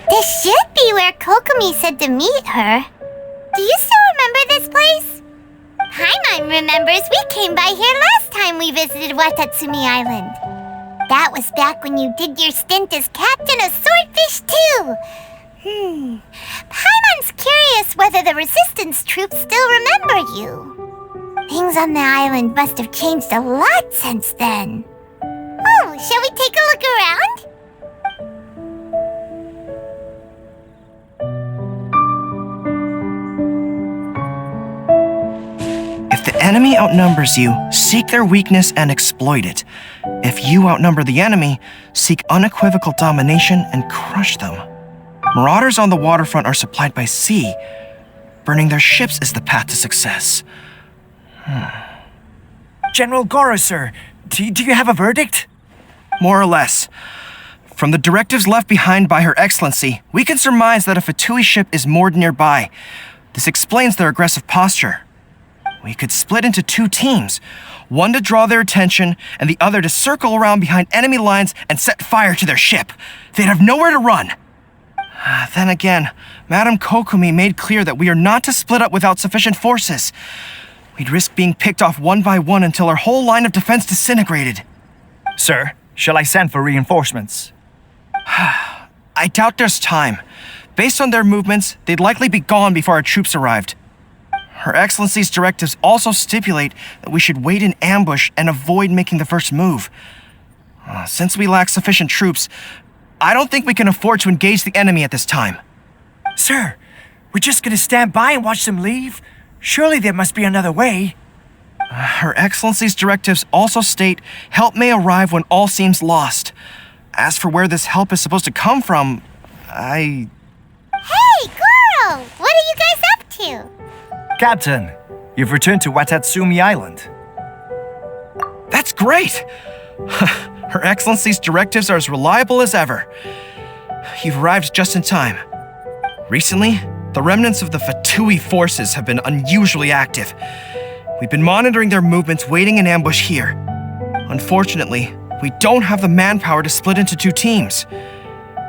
This should be where Kokomi said to meet her. Do you still remember this place? Paimon remembers we came by here last time we visited Watatsumi Island. That was back when you did your stint as captain of Swordfish too. Paimon's curious whether the resistance troops still remember you. Things on the island must have changed a lot since then. Oh, shall we take a look around? If the enemy outnumbers you, seek their weakness and exploit it. If you outnumber the enemy, seek unequivocal domination and crush them. Marauders on the waterfront are supplied by sea. Burning their ships is the path to success. General Goro, sir, do you have a verdict? More or less. From the directives left behind by Her Excellency, we can surmise that a Fatui ship is moored nearby. This explains their aggressive posture. We could split into two teams, one to draw their attention and the other to circle around behind enemy lines and set fire to their ship. They'd have nowhere to run. Then again, Madame Kokomi made clear that we are not to split up without sufficient forces. We'd risk being picked off one by one until our whole line of defense disintegrated. Sir, shall I send for reinforcements? I doubt there's time. Based on their movements, they'd likely be gone before our troops arrived. Her Excellency's directives also stipulate that we should wait in ambush and avoid making the first move. Since we lack sufficient troops, I don't think we can afford to engage the enemy at this time. Sir, we're just gonna stand by and watch them leave? Surely there must be another way. Her Excellency's directives also state help may arrive when all seems lost. As for where this help is supposed to come from, Hey, Goro! What are you guys up to? Captain, you've returned to Watatsumi Island. That's great! Her Excellency's directives are as reliable as ever. You've arrived just in time. Recently, the remnants of the Fatui forces have been unusually active. We've been monitoring their movements, waiting in ambush here. Unfortunately, we don't have the manpower to split into two teams.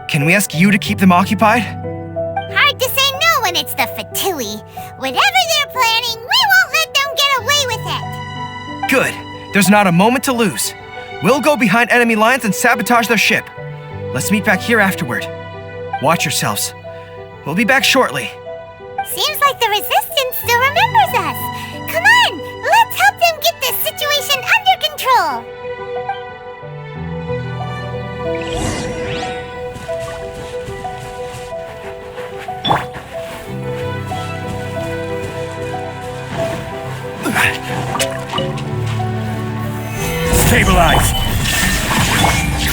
Can we ask you to keep them occupied? Hard to say no when it's the Fatui. Whatever they're planning, we won't let them get away with it. Good. There's not a moment to lose. We'll go behind enemy lines and sabotage their ship. Let's meet back here afterward. Watch yourselves. We'll be back shortly. Seems like the Resistance still remembers us. Come on, let's help them get this situation under control. Stabilize!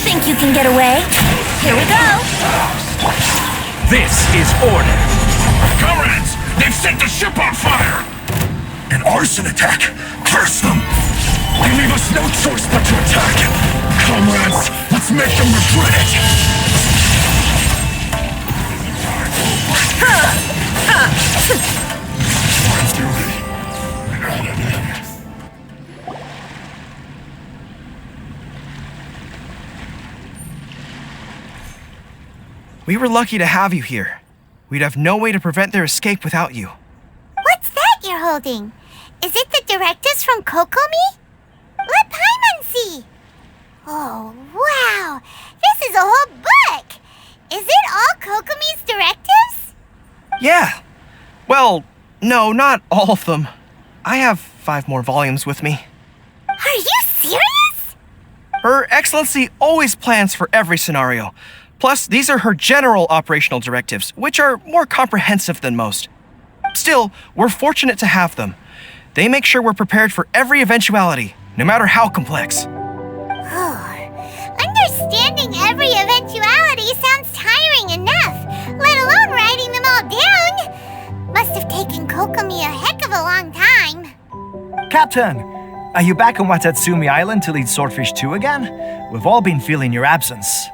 Think you can get away? Here we go. This is order. Comrades, they've set the ship on fire! An arson attack! Curse them! They leave us no choice but to attack! Comrades, let's make them regret it! We were lucky to have you here. We'd have no way to prevent their escape without you. What's that you're holding? Is it the directives from Kokomi? Let Paimon see. Oh, wow. This is a whole book. Is it all Kokomi's directives? Yeah. Well, no, not all of them. I have 5 more volumes with me. Are you serious? Her Excellency always plans for every scenario. Plus, these are her general operational directives, which are more comprehensive than most. Still, we're fortunate to have them. They make sure we're prepared for every eventuality, no matter how complex. Understanding every eventuality sounds tiring enough, let alone writing them all down. Must have taken Kokomi a heck of a long time. Captain, are you back on Watatsumi Island to lead Swordfish 2 again? We've all been feeling your absence.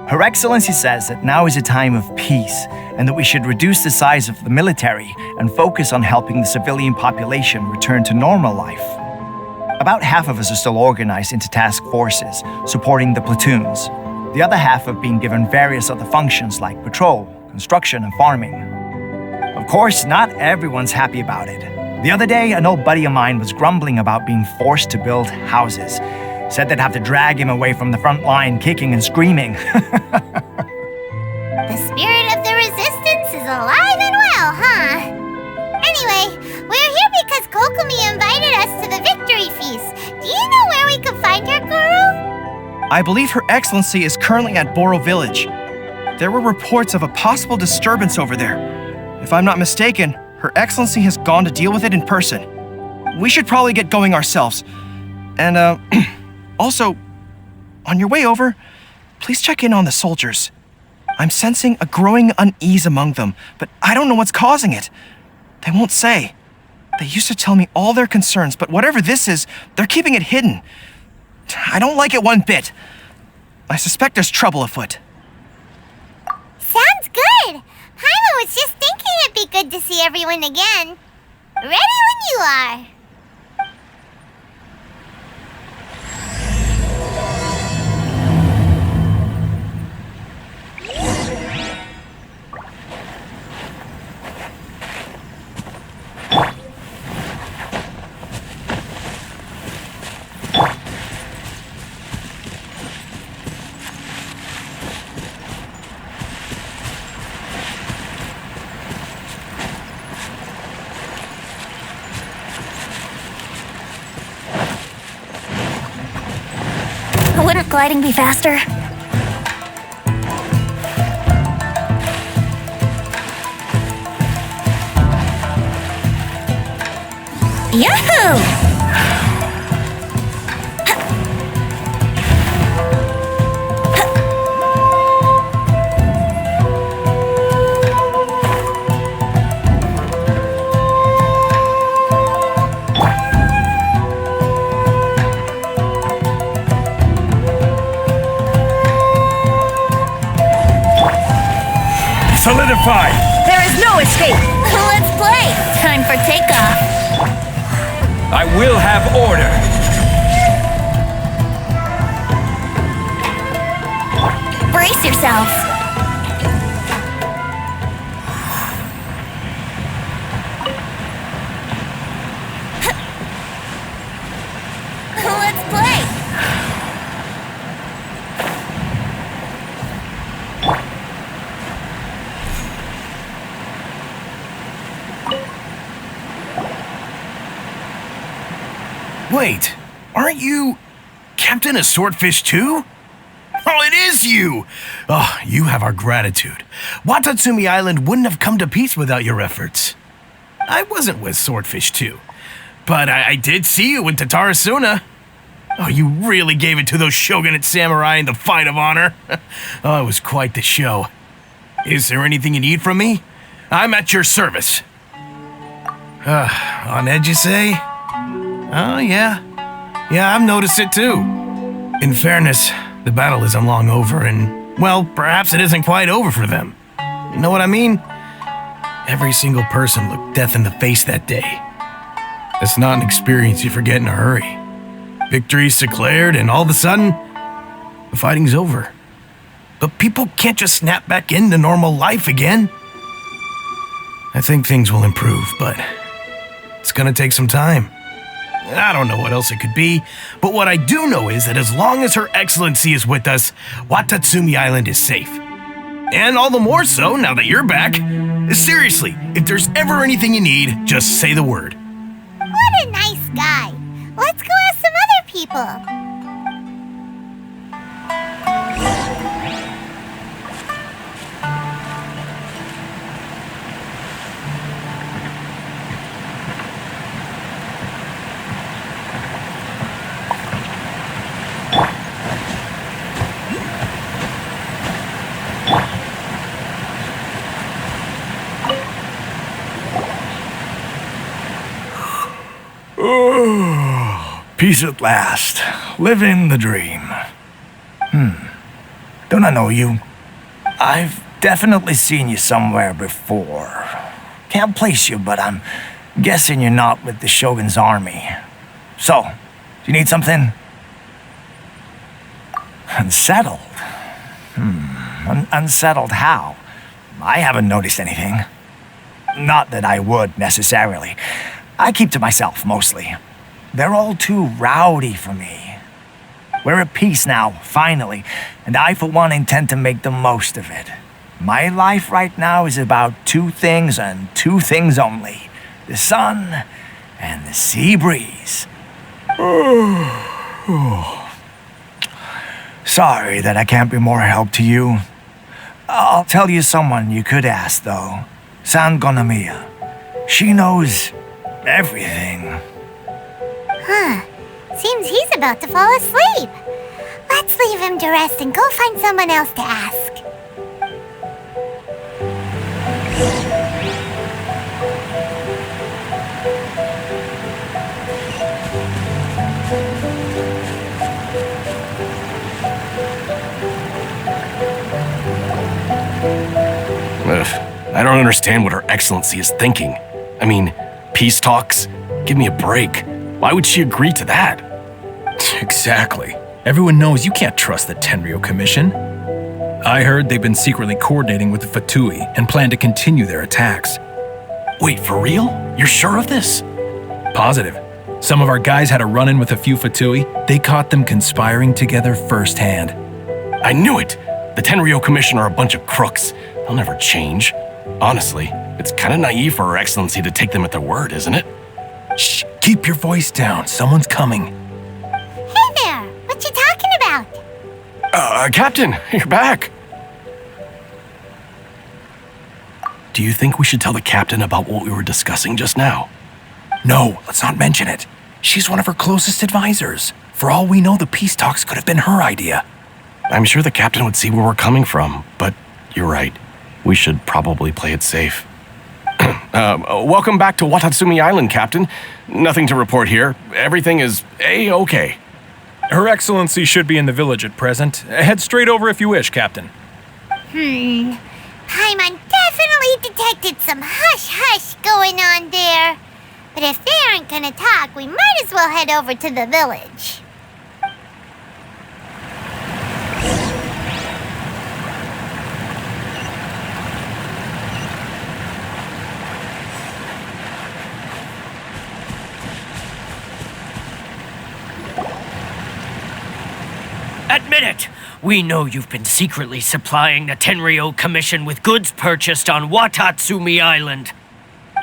Her Excellency says that now is a time of peace and that we should reduce the size of the military and focus on helping the civilian population return to normal life. About half of us are still organized into task forces, supporting the platoons. The other half have been given various other functions like patrol, construction, and farming. Of course, not everyone's happy about it. The other day, an old buddy of mine was grumbling about being forced to build houses. Said they'd have to drag him away from the front line, kicking and screaming. The spirit of the resistance is alive and well, huh? Anyway, we're here because Kokomi invited us to the victory feast. Do you know where we could find her, Guru? I believe Her Excellency is currently at Boro Village. There were reports of a possible disturbance over there. If I'm not mistaken, Her Excellency has gone to deal with it in person. We should probably get going ourselves. And, also, on your way over, please check in on the soldiers. I'm sensing a growing unease among them, but I don't know what's causing it. They won't say. They used to tell me all their concerns, but whatever this is, they're keeping it hidden. I don't like it one bit. I suspect there's trouble afoot. Sounds good. Paimon was just thinking it'd be good to see everyone again. Ready when you are. Wouldn't gliding be faster? Yahoo! Solidify! There is no escape! Let's play! Time for takeoff! I will have order! Brace yourselves! Let's play! Wait, aren't you Captain of Swordfish 2? Oh, it is you! Oh, you have our gratitude. Watatsumi Island wouldn't have come to peace without your efforts. I wasn't with Swordfish 2, but I did see you in Tatarasuna. Oh, you really gave it to those shogunate samurai in the fight of honor. Oh, it was quite the show. Is there anything you need from me? I'm at your service. On edge, you say? Oh, yeah. Yeah, I've noticed it too. In fairness, the battle isn't long over, and, well, perhaps it isn't quite over for them. You know what I mean? Every single person looked death in the face that day. It's not an experience you forget in a hurry. Victory's declared, and all of a sudden, the fighting's over. But people can't just snap back into normal life again. I think things will improve, but it's gonna take some time. I don't know what else it could be, but what I do know is that as long as Her Excellency is with us, Watatsumi Island is safe. And all the more so now that you're back. Seriously, if there's ever anything you need, just say the word. What a nice guy. Let's go ask some other people. Oh, peace at last. Living the dream. Don't I know you? I've definitely seen you somewhere before. Can't place you, but I'm guessing you're not with the Shogun's army. So, do you need something? Unsettled? Unsettled how? I haven't noticed anything. Not that I would, necessarily. I keep to myself, mostly. They're all too rowdy for me. We're at peace now, finally, and I, for one, intend to make the most of it. My life right now is about two things and two things only. The sun and the sea breeze. Sorry that I can't be more help to you. I'll tell you someone you could ask, though. San Gonamiya. She knows everything. Seems he's about to fall asleep. Let's leave him to rest and go find someone else to ask. I don't understand what Her Excellency is thinking. I mean, peace talks? Give me a break. Why would she agree to that? Exactly. Everyone knows you can't trust the Tenryou Commission. I heard they've been secretly coordinating with the Fatui and plan to continue their attacks. Wait, for real? You're sure of this? Positive. Some of our guys had a run-in with a few Fatui. They caught them conspiring together firsthand. I knew it! The Tenryou Commission are a bunch of crooks. They'll never change. Honestly, it's kind of naive for Her Excellency to take them at their word, isn't it? Shh! Keep your voice down. Someone's coming. Hey there! What you talking about? Captain, you're back. Do you think we should tell the captain about what we were discussing just now? No, let's not mention it. She's one of her closest advisors. For all we know, the peace talks could have been her idea. I'm sure the captain would see where we're coming from, but you're right. We should probably play it safe. Welcome back to Watatsumi Island, Captain. Nothing to report here. Everything is A-okay. Her Excellency should be in the village at present. Head straight over if you wish, Captain. Paimon definitely detected some hush-hush going on there. But if they aren't gonna talk, we might as well head over to the village. Admit it! We know you've been secretly supplying the Tenryou Commission with goods purchased on Watatsumi Island.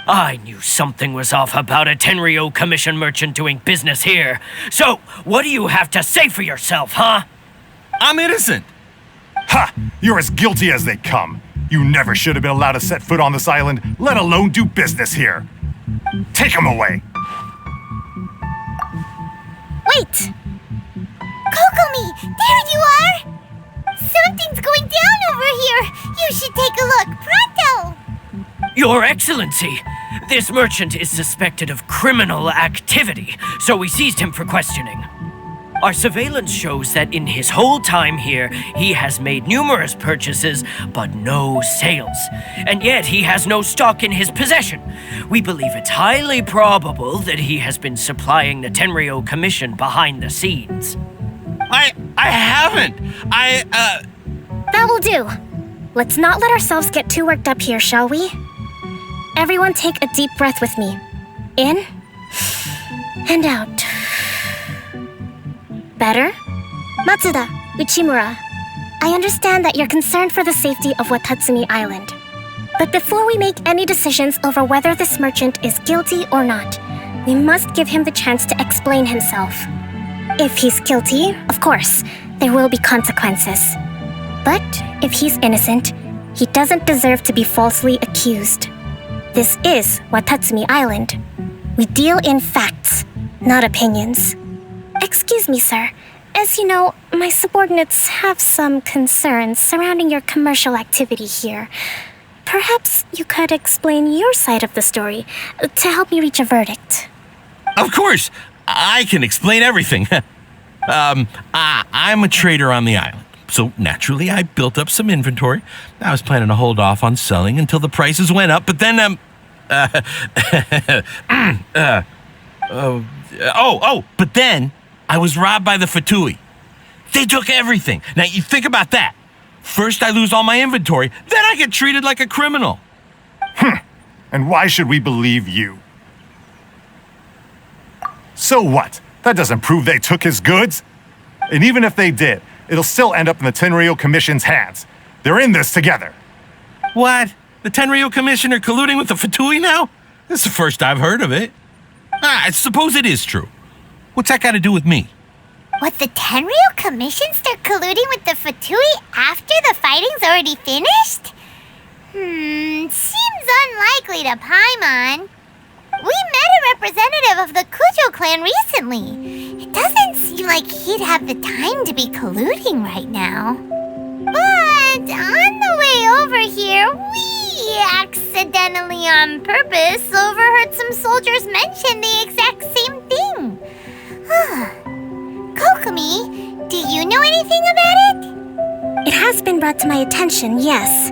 I knew something was off about a Tenryou Commission merchant doing business here. So, what do you have to say for yourself, huh? I'm innocent! Ha! You're as guilty as they come. You never should have been allowed to set foot on this island, let alone do business here. Take him away! Wait! Kokomi, there you are! Something's going down over here! You should take a look, pronto! Your Excellency, this merchant is suspected of criminal activity, so we seized him for questioning. Our surveillance shows that in his whole time here, he has made numerous purchases, but no sales. And yet he has no stock in his possession. We believe it's highly probable that he has been supplying the Tenryou Commission behind the scenes. I haven't! That will do. Let's not let ourselves get too worked up here, shall we? Everyone take a deep breath with me. In and out. Better? Matsuda, Uchimura, I understand that you're concerned for the safety of Watatsumi Island. But before we make any decisions over whether this merchant is guilty or not, we must give him the chance to explain himself. If he's guilty, of course, there will be consequences. But if he's innocent, he doesn't deserve to be falsely accused. This is Watatsumi Island. We deal in facts, not opinions. Excuse me, sir. As you know, my subordinates have some concerns surrounding your commercial activity here. Perhaps you could explain your side of the story to help me reach a verdict. Of course, I can explain everything. I'm a trader on the island, so naturally I built up some inventory. I was planning to hold off on selling until the prices went up, but then, but then I was robbed by the Fatui. They took everything. Now, you think about that. First I lose all my inventory, then I get treated like a criminal. And why should we believe you? So what? That doesn't prove they took his goods. And even if they did, it'll still end up in the Tenryou Commission's hands. They're in this together. What? The Tenryou Commission are colluding with the Fatui now? This is the first I've heard of it. I suppose it is true. What's that got to do with me? What, the Tenryou Commission start colluding with the Fatui after the fighting's already finished? Seems unlikely to Paimon. We met a representative of the Kujo clan recently. It doesn't seem like he'd have the time to be colluding right now. But on the way over here, we accidentally on purpose overheard some soldiers mention the exact same thing. Kokomi, do you know anything about it? It has been brought to my attention, yes.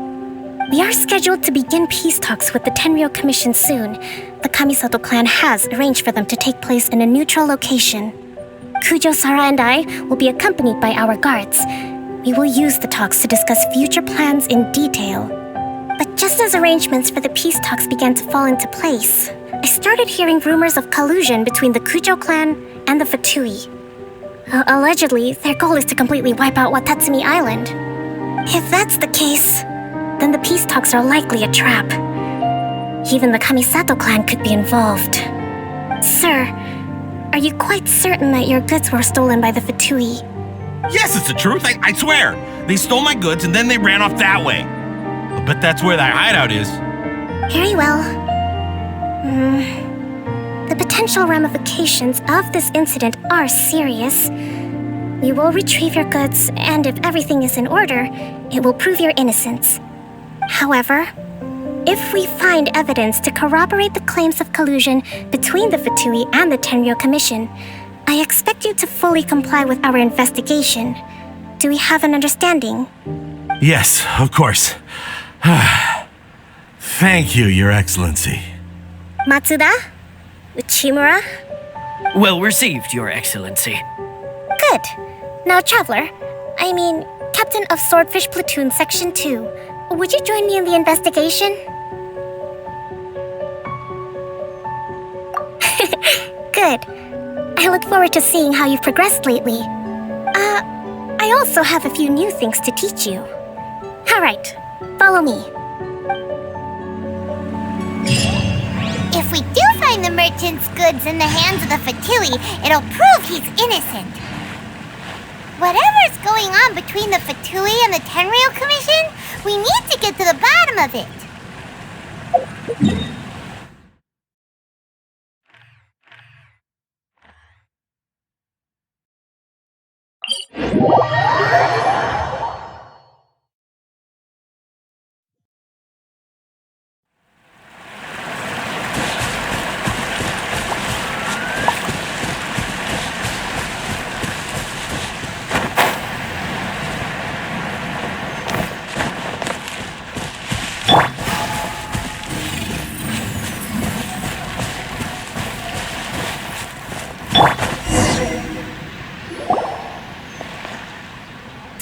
We are scheduled to begin peace talks with the Tenryou Commission soon. The Kamisato clan has arranged for them to take place in a neutral location. Kujo, Sara, and I will be accompanied by our guards. We will use the talks to discuss future plans in detail. But just as arrangements for the peace talks began to fall into place, I started hearing rumors of collusion between the Kujo clan and the Fatui. Allegedly, their goal is to completely wipe out Watatsumi Island. If that's the case, then the peace talks are likely a trap. Even the Kamisato clan could be involved. Sir, are you quite certain that your goods were stolen by the Fatui? Yes, it's the truth. I swear. They stole my goods and then they ran off that way. I'll bet that's where that hideout is. Very well. The potential ramifications of this incident are serious. We will retrieve your goods, and if everything is in order, it will prove your innocence. However, if we find evidence to corroborate the claims of collusion between the Fatui and the Tenryou Commission, I expect you to fully comply with our investigation. Do we have an understanding? Yes, of course. Thank you, Your Excellency. Matsuda? Uchimura? Well received, Your Excellency. Good. Now, Traveler, Captain of Swordfish Platoon Section 2, would you join me in the investigation? Good. I look forward to seeing how you've progressed lately. I also have a few new things to teach you. Alright, follow me. If we do find the merchant's goods in the hands of the Fatui, it'll prove he's innocent. Whatever's going on between the Fatui and the Tenryou Commission, we need to get to the bottom of it.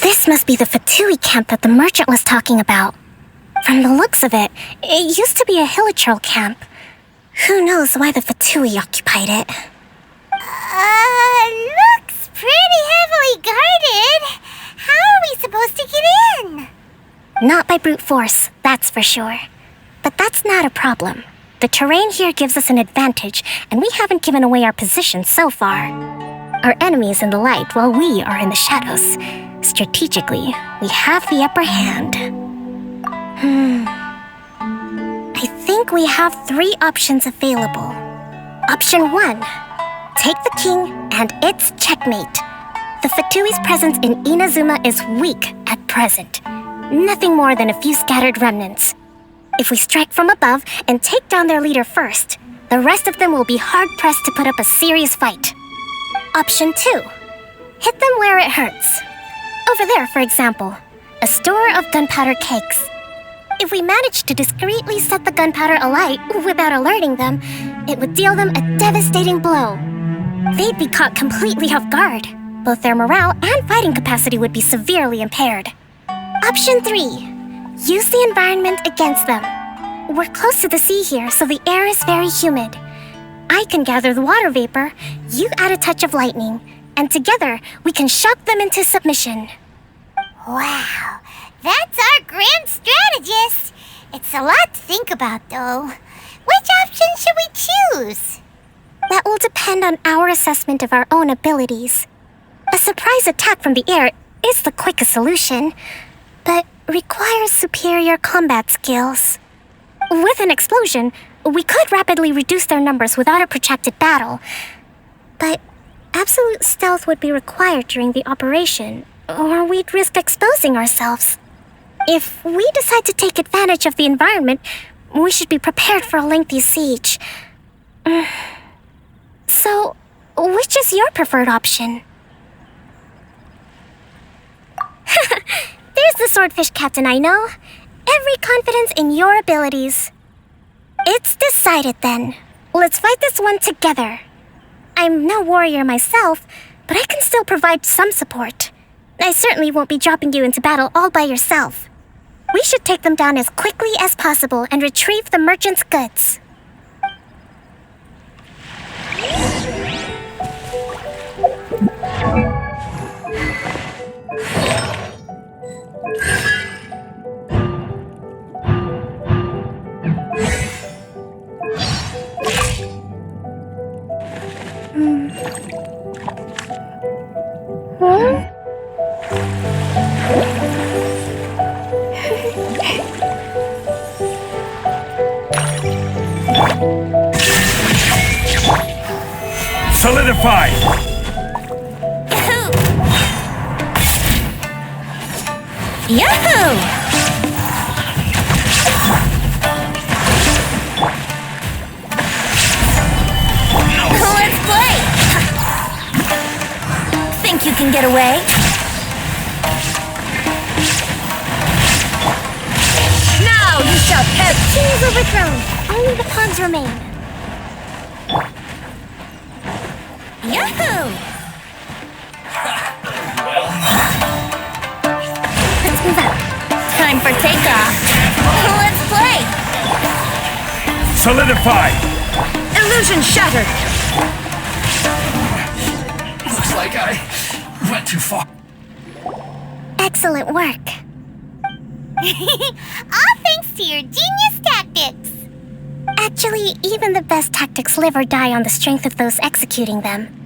This must be the Fatui camp that the merchant was talking about. From the looks of it, it used to be a hilichurl camp. Who knows why the Fatui occupied it? Looks pretty heavily guarded. How are we supposed to get in? Not by brute force, that's for sure. But that's not a problem. The terrain here gives us an advantage, and we haven't given away our position so far. Our enemy is in the light while we are in the shadows. Strategically, we have the upper hand. I think we have 3 options available. Option 1. Take the king, and it's checkmate. The Fatui's presence in Inazuma is weak at present. Nothing more than a few scattered remnants. If we strike from above and take down their leader first, The rest of them will be hard-pressed to put up a serious fight. Option 2. Hit them where it hurts. Over there, for example, a store of gunpowder cakes. If we manage to discreetly set the gunpowder alight without alerting them, it would deal them a devastating blow. They'd be caught completely off guard. Both their morale and fighting capacity would be severely impaired. Option 3. Use the environment against them. We're close to the sea here, so the air is very humid. I can gather the water vapor, you add a touch of lightning, and together we can shock them into submission. Wow, that's our grand strategist. It's a lot to think about, though. Which option should we choose? That will depend on our assessment of our own abilities. A surprise attack from the air is the quickest solution, but requires superior combat skills. With an explosion, we could rapidly reduce their numbers without a protracted battle, but absolute stealth would be required during the operation, or we'd risk exposing ourselves. If we decide to take advantage of the environment, we should be prepared for a lengthy siege. So, which is your preferred option? There's the swordfish captain I know. Every confidence in your abilities. It's decided then. Let's fight this one together. I'm no warrior myself, but I can still provide some support. I certainly won't be dropping you into battle all by yourself. We should take them down as quickly as possible and retrieve the merchant's goods. Solidify! Yahoo! Let's play! Think you can get away? Now you shall have kings overthrown. Only the pawns remain. Yahoo! Let's move out. Time for takeoff. Let's play! Solidify! Illusion shattered! Looks like I went too far. Excellent work. All thanks to your genius tactics! Actually, even the best tactics live or die on the strength of those executing them.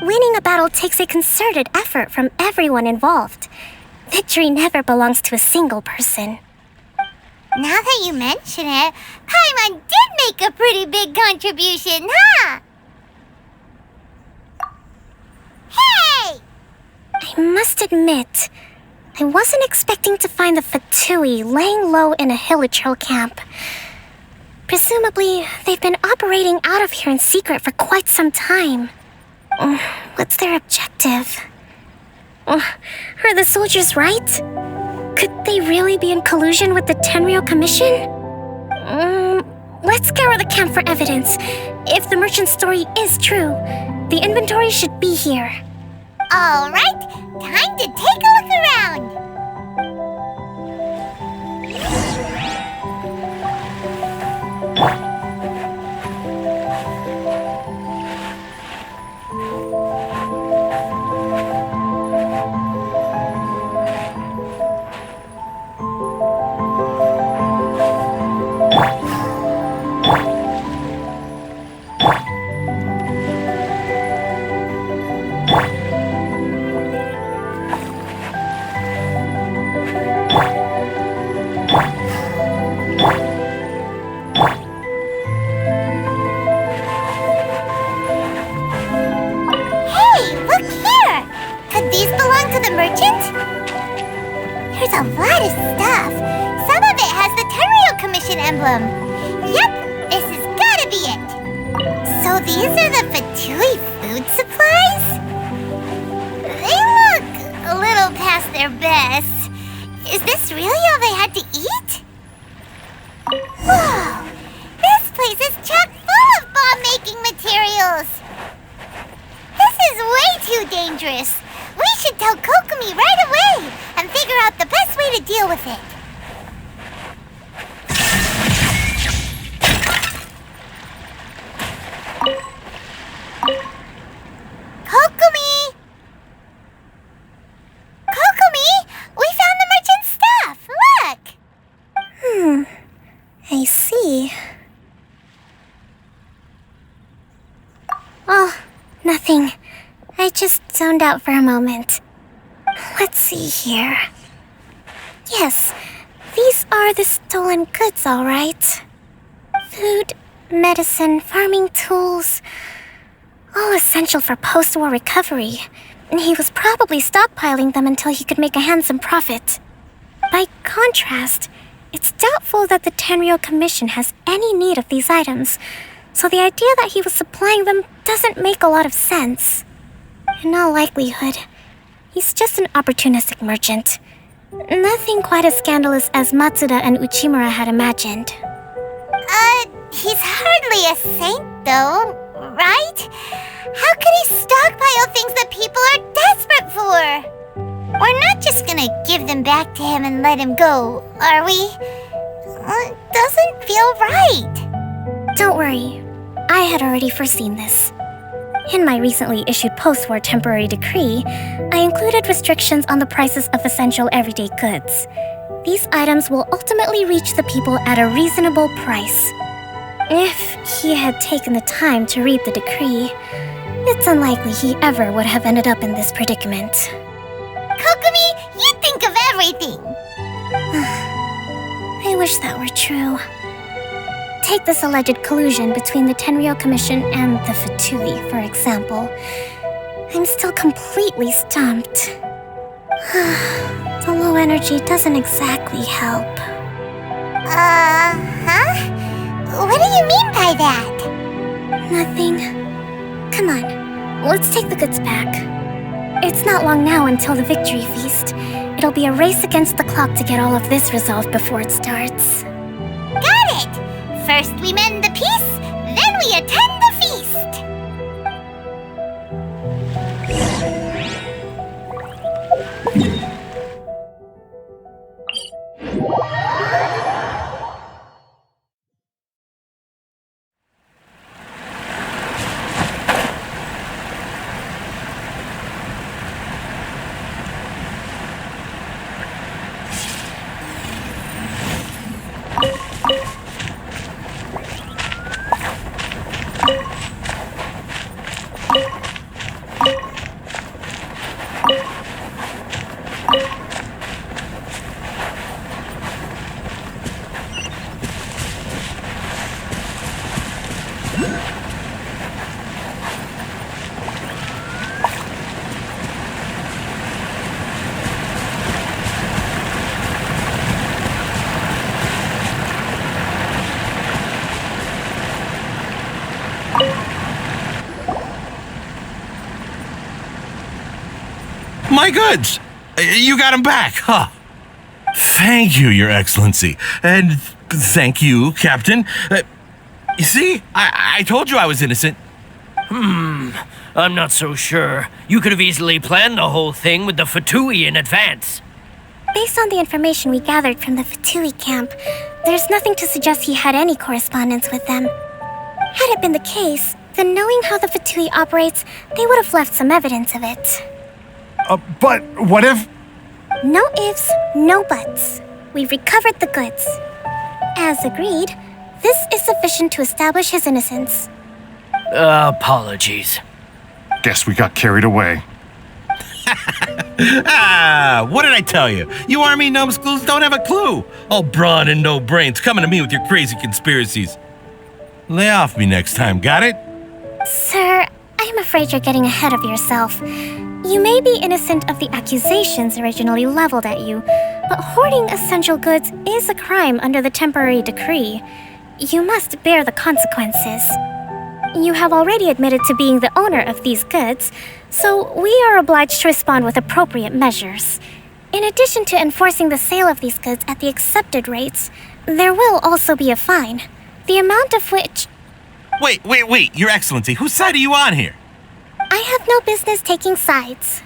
Winning a battle takes a concerted effort from everyone involved. Victory never belongs to a single person. Now that you mention it, Paimon did make a pretty big contribution, huh? Hey! I must admit, I wasn't expecting to find the Fatui laying low in a Hilichurl camp. Presumably, they've been operating out of here in secret for quite some time. What's their objective? Are the soldiers right? Could they really be in collusion with the Tenryou Commission? Let's scour the camp for evidence. If the merchant's story is true, the inventory should be here. All right, time to take a look around. There's a lot of stuff. Some of it has the Tenryou Commission emblem. Yep, this has gotta be it. So these are the Fatui food supplies? They look a little past their best. Is this really all they had to eat? Whoa! This place is chock full of bomb-making materials! This is way too dangerous! We should tell Kokomi right away and figure out the best way to deal with it. Kokomi! Kokomi! We found the merchant's stuff! Look! I see. Oh, nothing. I just zoned out for a moment. Let's see here. Yes, these are the stolen goods, all right. Food, medicine, farming tools. All essential for post-war recovery. And he was probably stockpiling them until he could make a handsome profit. By contrast, it's doubtful that the Tenryou Commission has any need of these items, so the idea that he was supplying them doesn't make a lot of sense. In all likelihood, he's just an opportunistic merchant. Nothing quite as scandalous as Matsuda and Uchimura had imagined. He's hardly a saint, though, right? How could he stockpile things that people are desperate for? We're not just gonna give them back to him and let him go, are we? It doesn't feel right. Don't worry, I had already foreseen this. In my recently issued post-war temporary decree, I included restrictions on the prices of essential everyday goods. These items will ultimately reach the people at a reasonable price. If he had taken the time to read the decree, it's unlikely he ever would have ended up in this predicament. Kokomi, you think of everything! I wish that were true. Take this alleged collusion between the Tenryou Commission and the Fatui, for example. I'm still completely stumped. The low energy doesn't exactly help. What do you mean by that? Nothing. Come on, let's take the goods back. It's not long now until the victory feast. It'll be a race against the clock to get all of this resolved before it starts. Got it! First we mend the peace, then we attend the feast! My goods! You got them back, huh? Thank you, Your Excellency. And thank you, Captain. You see, I told you I was innocent. I'm not so sure. You could have easily planned the whole thing with the Fatui in advance. Based on the information we gathered from the Fatui camp, there's nothing to suggest he had any correspondence with them. Had it been the case, then knowing how the Fatui operates, they would have left some evidence of it. But what if... No ifs, no buts. We've recovered the goods. As agreed, this is sufficient to establish his innocence. Apologies. Guess we got carried away. What did I tell you? You army numbskulls don't have a clue. All brawn and no brains coming to me with your crazy conspiracies. Lay off me next time, got it? Sir, I'm afraid you're getting ahead of yourself. You may be innocent of the accusations originally leveled at you, but hoarding essential goods is a crime under the temporary decree. You must bear the consequences. You have already admitted to being the owner of these goods, so we are obliged to respond with appropriate measures. In addition to enforcing the sale of these goods at the accepted rates, there will also be a fine, the amount of which... Wait, Your Excellency, whose side are you on here? I have no business taking sides.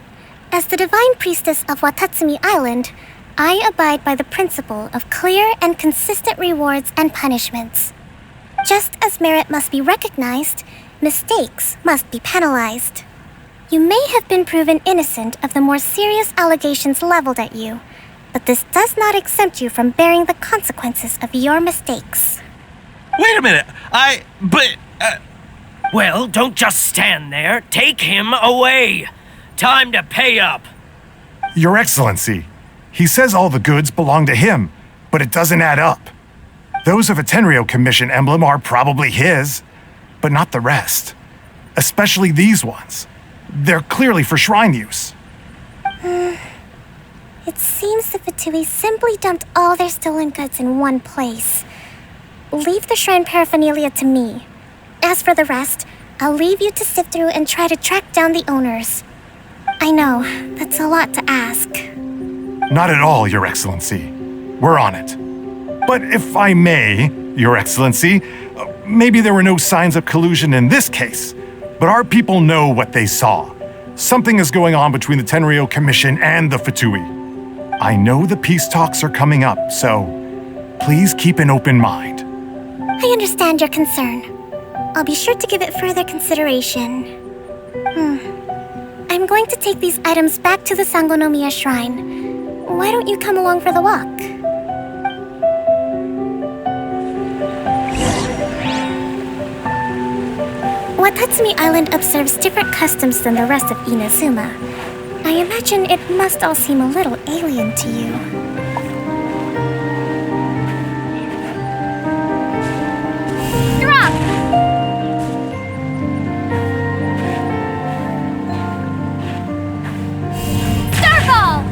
As the Divine Priestess of Watatsumi Island, I abide by the principle of clear and consistent rewards and punishments. Just as merit must be recognized, mistakes must be penalized. You may have been proven innocent of the more serious allegations leveled at you, but this does not exempt you from bearing the consequences of your mistakes. Wait a minute, Well, don't just stand there. Take him away. Time to pay up. Your Excellency, he says all the goods belong to him, but it doesn't add up. Those of a Tenryou Commission emblem are probably his, but not the rest. Especially these ones. They're clearly for shrine use. It seems the Fatui simply dumped all their stolen goods in one place. Leave the shrine paraphernalia to me. As for the rest, I'll leave you to sift through and try to track down the owners. I know, that's a lot to ask. Not at all, Your Excellency. We're on it. But if I may, Your Excellency, maybe there were no signs of collusion in this case, but our people know what they saw. Something is going on between the Tenryou Commission and the Fatui. I know the peace talks are coming up, so please keep an open mind. I understand your concern. I'll be sure to give it further consideration. I'm going to take these items back to the Sangonomiya Shrine. Why don't you come along for the walk? Watatsumi Island observes different customs than the rest of Inazuma. I imagine it must all seem a little alien to you. Drop! Starfall!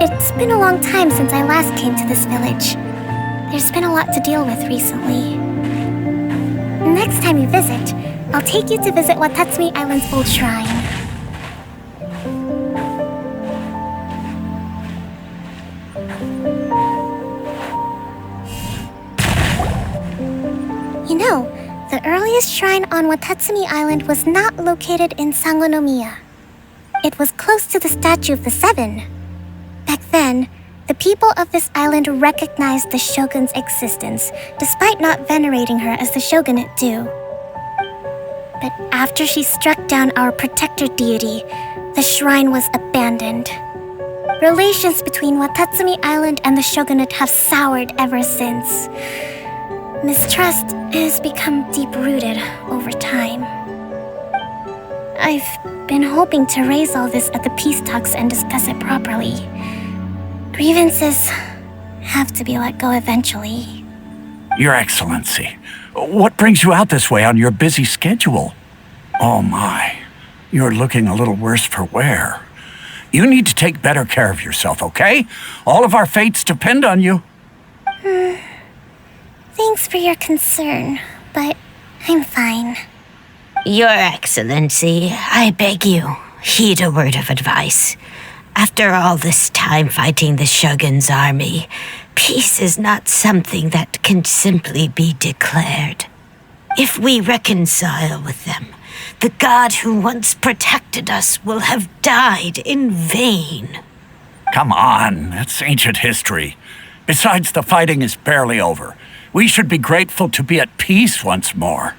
It's been a long time since I last came to this village. There's been a lot to deal with recently. Next time you visit, I'll take you to visit Watatsumi Island's old shrine. You know, the earliest shrine on Watatsumi Island was not located in Sangonomiya. It was close to the Statue of the Seven. Back then, the people of this island recognized the shogun's existence, despite not venerating her as the shogunate do. But after she struck down our protector deity, the shrine was abandoned. Relations between Watatsumi Island and the shogunate have soured ever since. Mistrust has become deep-rooted over time. I've been hoping to raise all this at the peace talks and discuss it properly. Grievances have to be let go eventually. Your Excellency, what brings you out this way on your busy schedule? Oh my, you're looking a little worse for wear. You need to take better care of yourself, okay? All of our fates depend on you. Thanks for your concern, but I'm fine. Your Excellency, I beg you, heed a word of advice. After all this time fighting the Shogun's army, peace is not something that can simply be declared. If we reconcile with them, the god who once protected us will have died in vain. Come on, that's ancient history. Besides, the fighting is barely over. We should be grateful to be at peace once more.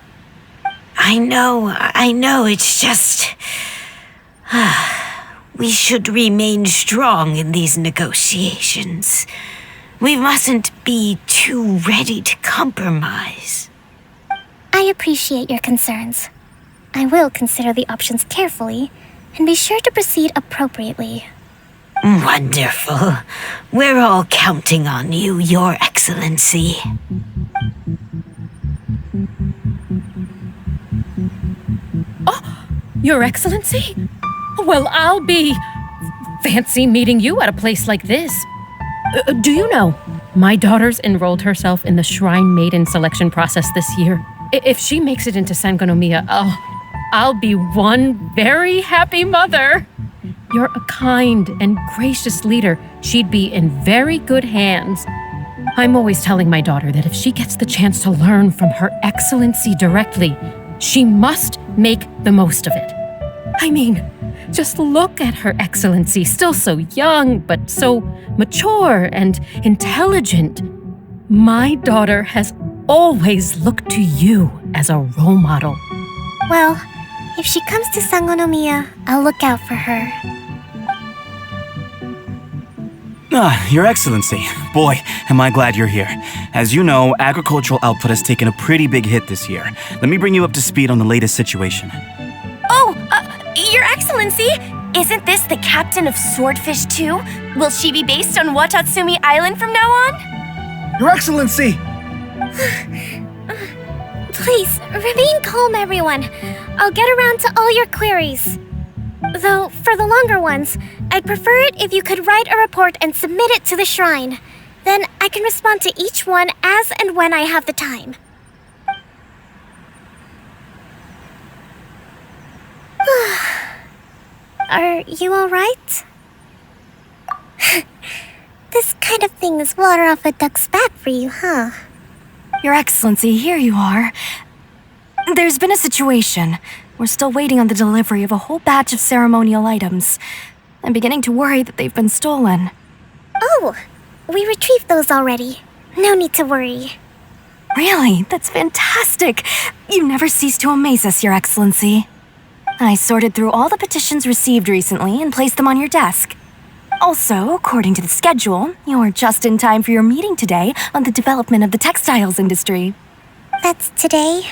I know, it's just... We should remain strong in these negotiations. We mustn't be too ready to compromise. I appreciate your concerns. I will consider the options carefully and be sure to proceed appropriately. Wonderful. We're all counting on you, Your Excellency. Oh, Your Excellency? Well, I'll be fancy meeting you at a place like this. Do you know, my daughter's enrolled herself in the Shrine Maiden selection process this year. If she makes it into Sangonomiya, I'll be one very happy mother. You're a kind and gracious leader. She'd be in very good hands. I'm always telling my daughter that if she gets the chance to learn from Her Excellency directly, she must make the most of it. I mean, just look at Her Excellency, still so young, but so mature and intelligent. My daughter has always looked to you as a role model. Well, if she comes to Sangonomiya, I'll look out for her. Your Excellency. Boy, am I glad you're here. As you know, agricultural output has taken a pretty big hit this year. Let me bring you up to speed on the latest situation. Oh, Your Excellency, isn't this the captain of Swordfish 2? Will she be based on Watatsumi Island from now on? Your Excellency! Please, remain calm, everyone. I'll get around to all your queries. Though, for the longer ones, I'd prefer it if you could write a report and submit it to the shrine. Then I can respond to each one as and when I have the time. Are you alright? This kind of thing is water off a duck's back for you, huh? Your Excellency, here you are. There's been a situation. We're still waiting on the delivery of a whole batch of ceremonial items. I'm beginning to worry that they've been stolen. Oh, we retrieved those already. No need to worry. Really? That's fantastic. You never cease to amaze us, Your Excellency. I sorted through all the petitions received recently and placed them on your desk. Also, according to the schedule, you're just in time for your meeting today on the development of the textiles industry. That's today?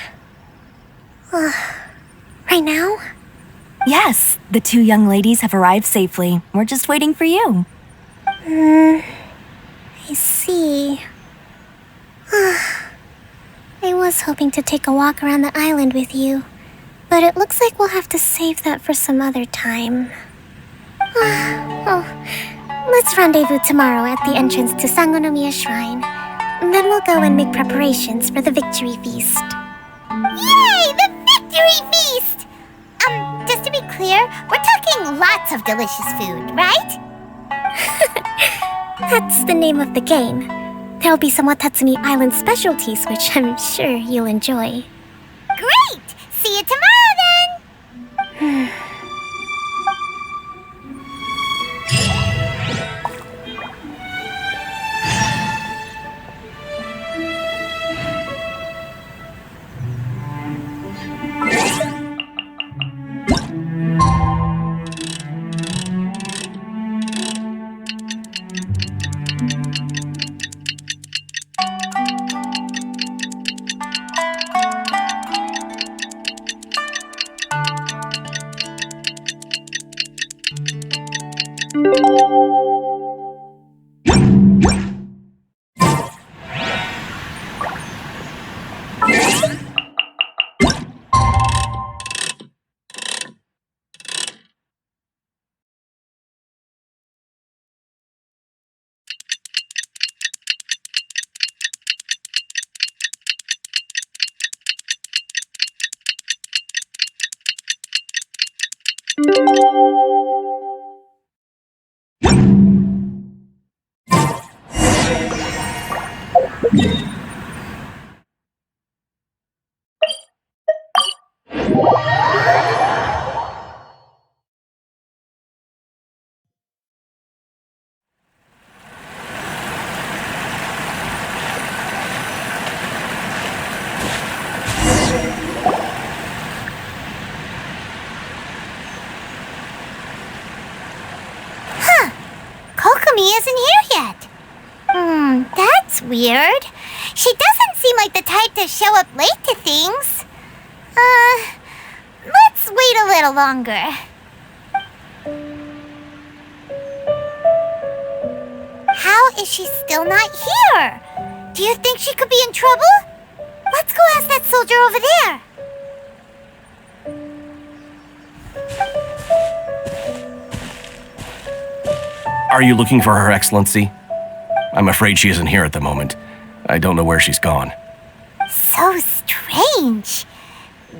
Right now? Yes, the two young ladies have arrived safely. We're just waiting for you. I see. I was hoping to take a walk around the island with you, but it looks like we'll have to save that for some other time. Let's rendezvous tomorrow at the entrance to Sangonomiya Shrine. Then we'll go and make preparations for the victory feast. Yay! The victory feast! Just to be clear, we're talking lots of delicious food, right? That's the name of the game. There'll be some Watatsumi Island specialties, which I'm sure you'll enjoy. Great! See you tomorrow, then! Kokomi isn't here yet. That's weird. She doesn't seem like the type to show up late to things. Let's wait a little longer. How is she still not here? Do you think she could be in trouble? Let's go ask that soldier over there. Are you looking for Her Excellency? I'm afraid she isn't here at the moment. I don't know where she's gone. So strange.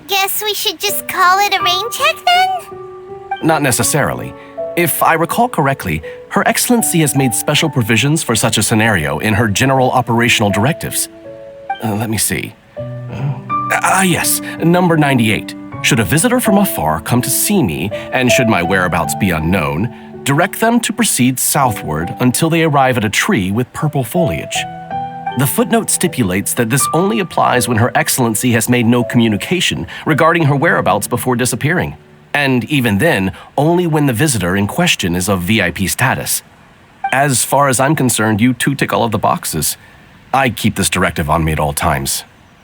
Guess we should just call it a rain check then? Not necessarily. If I recall correctly, Her Excellency has made special provisions for such a scenario in her general operational directives. Let me see. Yes, number 98. Should a visitor from afar come to see me, and should my whereabouts be unknown, direct them to proceed southward until they arrive at a tree with purple foliage. The footnote stipulates that this only applies when Her Excellency has made no communication regarding her whereabouts before disappearing. And even then, only when the visitor in question is of VIP status. As far as I'm concerned, you two tick all of the boxes. I keep this directive on me at all times.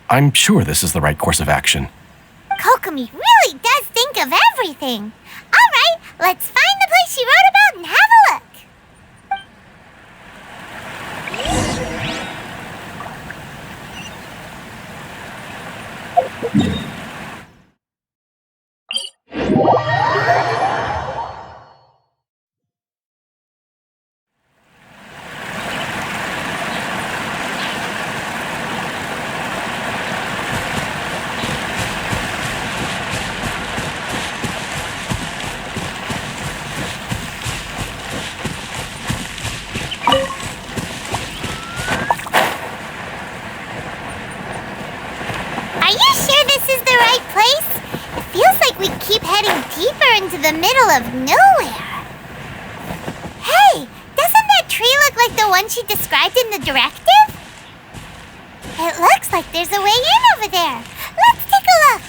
I'm sure this is the right course of action. Kokomi really does think of everything. All right, let's find the place she wrote about and have a look. Are you sure this is the right place? It feels like we keep heading deeper into the middle of nowhere. Hey, doesn't that tree look like the one she described in the directive? It looks like there's a way in over there. Let's take a look.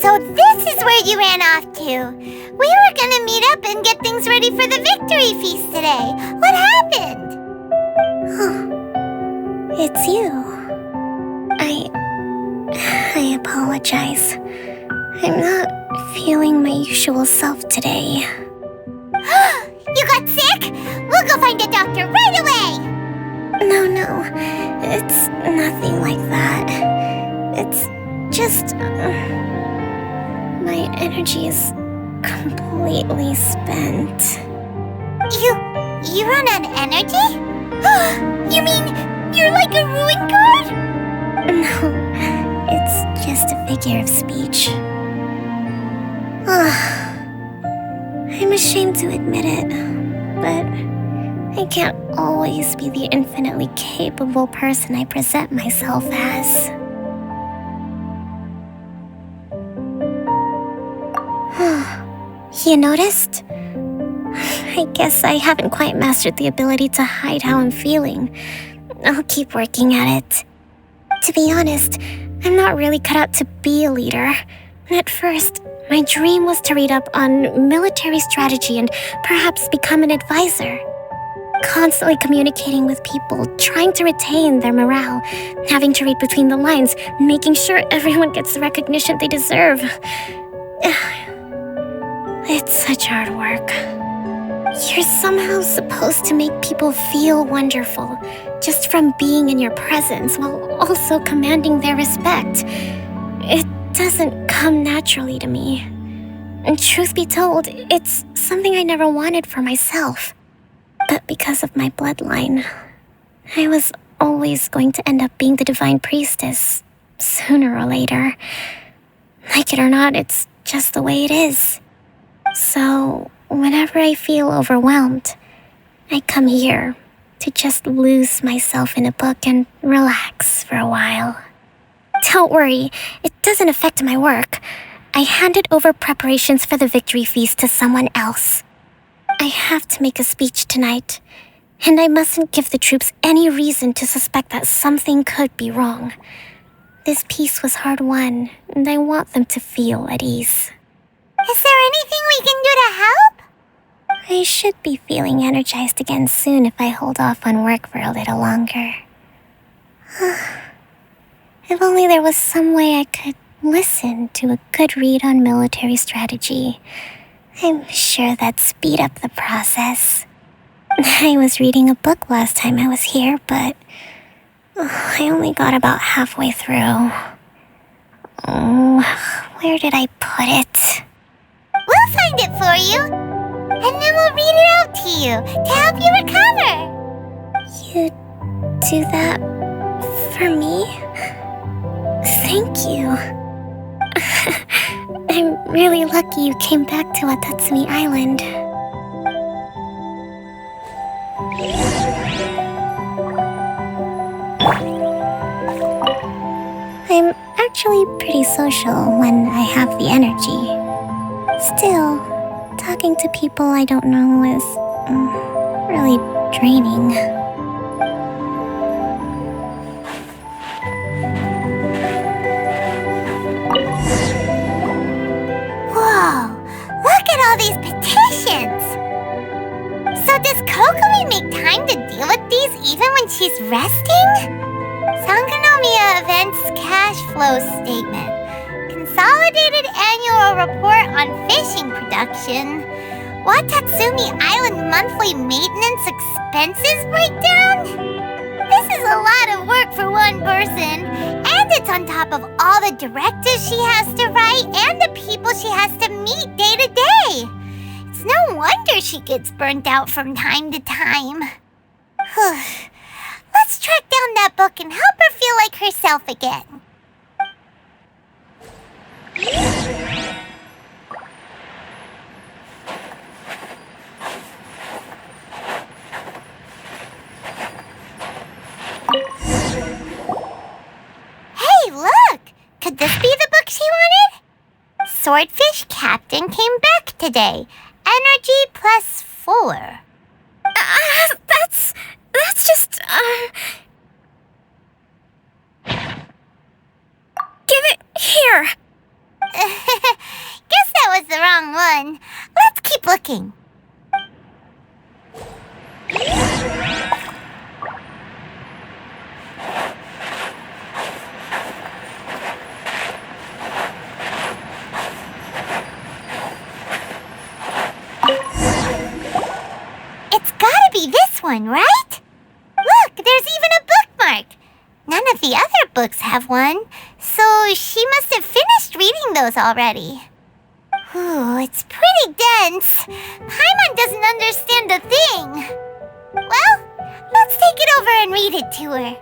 So this is where you ran off to. We were gonna meet up and get things ready for the victory feast today. What happened? It's you. I apologize. I'm not feeling my usual self today. You got sick? We'll go find a doctor right away! No. It's nothing like that. It's just... my energy is completely spent. You run on energy? You mean you're like a ruin card? No, it's just a figure of speech. I'm ashamed to admit it, but I can't always be the infinitely capable person I present myself as. You noticed? I guess I haven't quite mastered the ability to hide how I'm feeling. I'll keep working at it. To be honest, I'm not really cut out to be a leader. At first, my dream was to read up on military strategy and perhaps become an advisor. Constantly communicating with people, trying to retain their morale, having to read between the lines, making sure everyone gets the recognition they deserve. It's such hard work. You're somehow supposed to make people feel wonderful just from being in your presence while also commanding their respect. It doesn't come naturally to me. And truth be told, it's something I never wanted for myself. But because of my bloodline, I was always going to end up being the divine priestess, sooner or later. Like it or not, it's just the way it is. So, whenever I feel overwhelmed, I come here to just lose myself in a book and relax for a while. Don't worry, it doesn't affect my work. I handed over preparations for the victory feast to someone else. I have to make a speech tonight, and I mustn't give the troops any reason to suspect that something could be wrong. This peace was hard-won, and I want them to feel at ease. Is there anything we can do to help? I should be feeling energized again soon if I hold off on work for a little longer. If only there was some way I could listen to a good read on military strategy. I'm sure that'd speed up the process. I was reading a book last time I was here, but I only got about halfway through. Where did I put it? We'll find it for you, and then we'll read it out to you to help you recover. You do that for me? Thank you. I'm really lucky you came back to Watatsumi Island. I'm actually pretty social when I have the energy. Still, talking to people I don't know is really draining. Whoa, look at all these petitions! So does Kokomi make time to deal with these even when she's resting? Sangonomiya Events Cash Flow Statement. Consolidated Annual Report on Fishing Production. Watatsumi Island Monthly Maintenance Expenses Breakdown? This is a lot of work for one person, and it's on top of all the directives she has to write and the people she has to meet day to day. It's no wonder she gets burnt out from time to time. Let's track down that book and help her feel like herself again. Hey, look! Could this be the book she wanted? Swordfish Captain came back today. Energy +4. That's just, Give it here! Guess that was the wrong one. Let's keep looking. It's gotta be this one, right? Look, there's even a bookmark. None of the other books have one, so she must have finished reading those already. Ooh, it's pretty dense. Paimon doesn't understand a thing. Well, let's take it over and read it to her.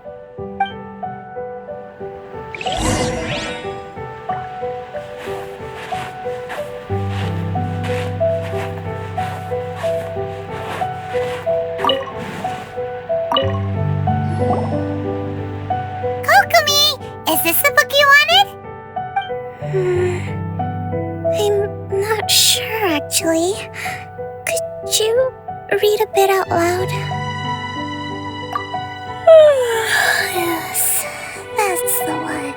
Kokomi, is this the book you wanted? I'm not sure, actually. Could you read a bit out loud? Yes, that's the one.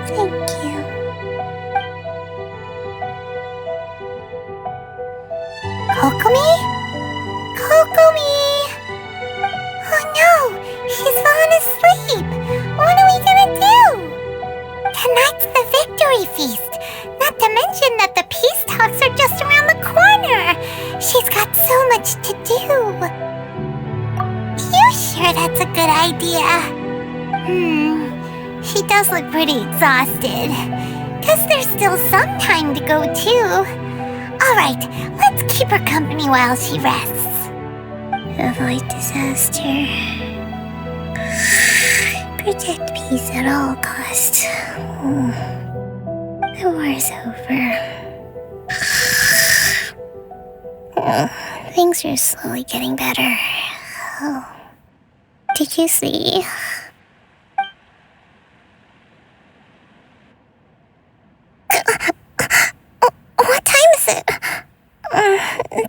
Thank you. Kokomi? Kokomi! Oh no, she's fallen asleep. What are we gonna do? Tonight's the victory feast. Not to mention that the peace talks are just around the corner. She's got so much to do. You sure that's a good idea? She does look pretty exhausted. Guess there's still some time to go too. Alright, let's keep her company while she rests. Avoid disaster. Protect peace at all costs. The war's over. Things are slowly getting better. Oh. Did you see? What time is it?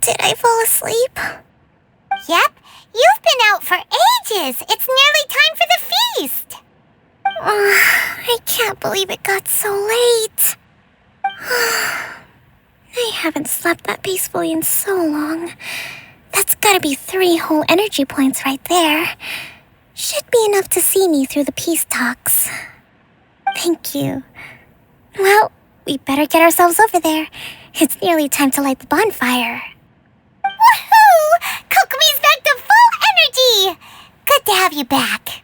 Did I fall asleep? Yep, you've been out for ages. It's nearly time for the feast. I can't believe it got so late. I haven't slept that peacefully in so long. That's gotta be 3 whole energy points right there. Should be enough to see me through the peace talks. Thank you. Well, we better get ourselves over there. It's nearly time to light the bonfire. Woohoo! Kokomi's back to full energy! Good to have you back.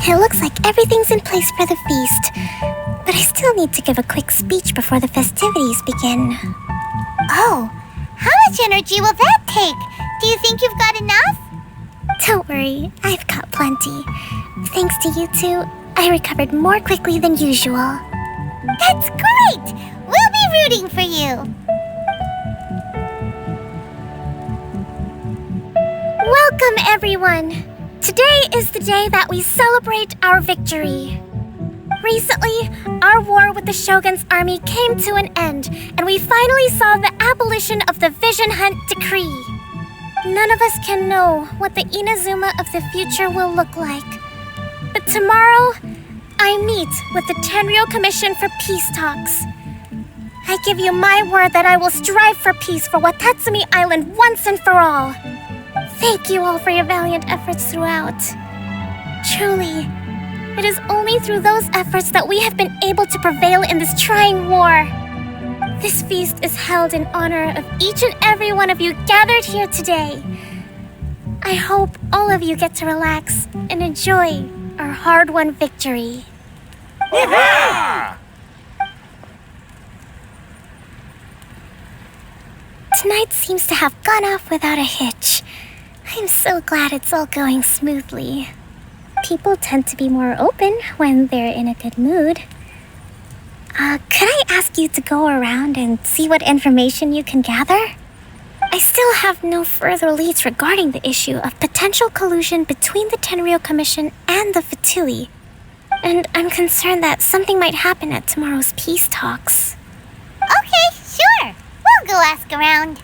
It looks like everything's in place for the feast, but I still need to give a quick speech before the festivities begin. Oh, how much energy will that take? Do you think you've got enough? Don't worry, I've got plenty. Thanks to you two, I recovered more quickly than usual. That's great! We'll be rooting for you. Welcome, everyone! Today is the day that we celebrate our victory. Recently, our war with the Shogun's army came to an end, and we finally saw the abolition of the Vision Hunt Decree. None of us can know what the Inazuma of the future will look like. But tomorrow, I meet with the Tenryou Commission for peace talks. I give you my word that I will strive for peace for Watatsumi Island once and for all. Thank you all for your valiant efforts throughout. Truly, it is only through those efforts that we have been able to prevail in this trying war. This feast is held in honor of each and every one of you gathered here today. I hope all of you get to relax and enjoy our hard-won victory. Hurrah! Tonight seems to have gone off without a hitch. I'm so glad it's all going smoothly. People tend to be more open when they're in a good mood. Could I ask you to go around and see what information you can gather? I still have no further leads regarding the issue of potential collusion between the Tenryou Commission and the Fatui. And I'm concerned that something might happen at tomorrow's peace talks. Okay, sure. We'll go ask around.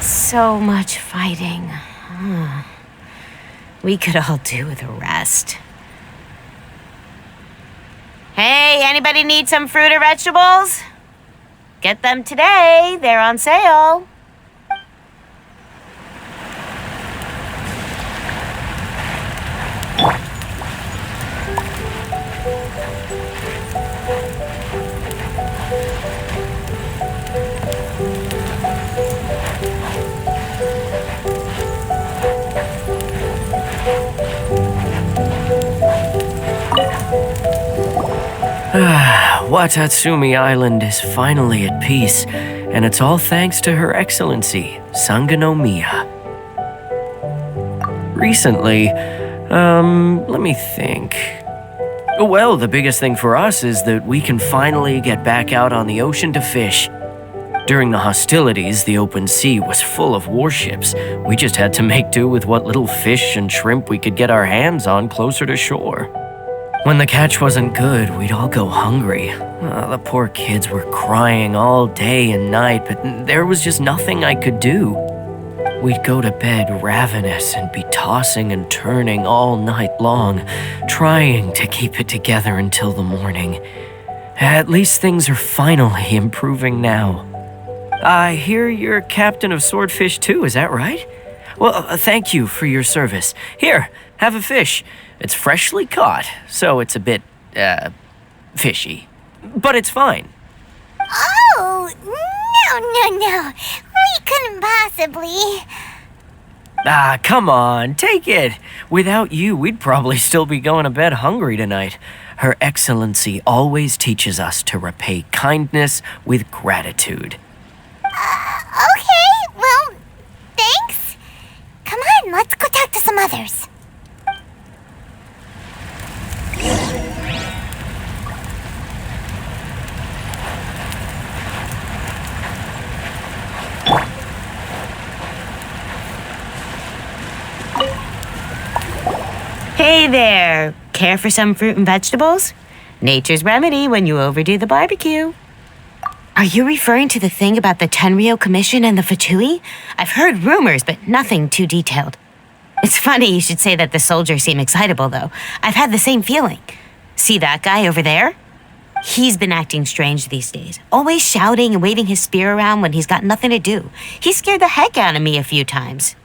So much fighting. We could all do with a rest. Hey, anybody need some fruit or vegetables? Get them today. They're on sale. Watatsumi Island is finally at peace, and it's all thanks to Her Excellency, Sangonomiya. Recently, let me think. Well, the biggest thing for us is that we can finally get back out on the ocean to fish. During the hostilities, the open sea was full of warships. We just had to make do with what little fish and shrimp we could get our hands on closer to shore. When the catch wasn't good, we'd all go hungry. The poor kids were crying all day and night, but there was just nothing I could do. We'd go to bed ravenous and be tossing and turning all night long, trying to keep it together until the morning. At least things are finally improving now. I hear you're captain of Swordfish too, is that right? Well, thank you for your service. Here, have a fish. It's freshly caught, so it's a bit, fishy. But it's fine. Oh, no. We couldn't possibly. Ah, come on, take it. Without you, we'd probably still be going to bed hungry tonight. Her Excellency always teaches us to repay kindness with gratitude. Okay, well, thanks. Come on, let's go talk to some others. Hey there! Care for some fruit and vegetables? Nature's remedy when you overdo the barbecue. Are you referring to the thing about the Tenryou Commission and the Fatui? I've heard rumors, but nothing too detailed. It's funny you should say that the soldiers seem excitable, though. I've had the same feeling. See that guy over there? He's been acting strange these days, always shouting and waving his spear around when he's got nothing to do. He scared the heck out of me a few times.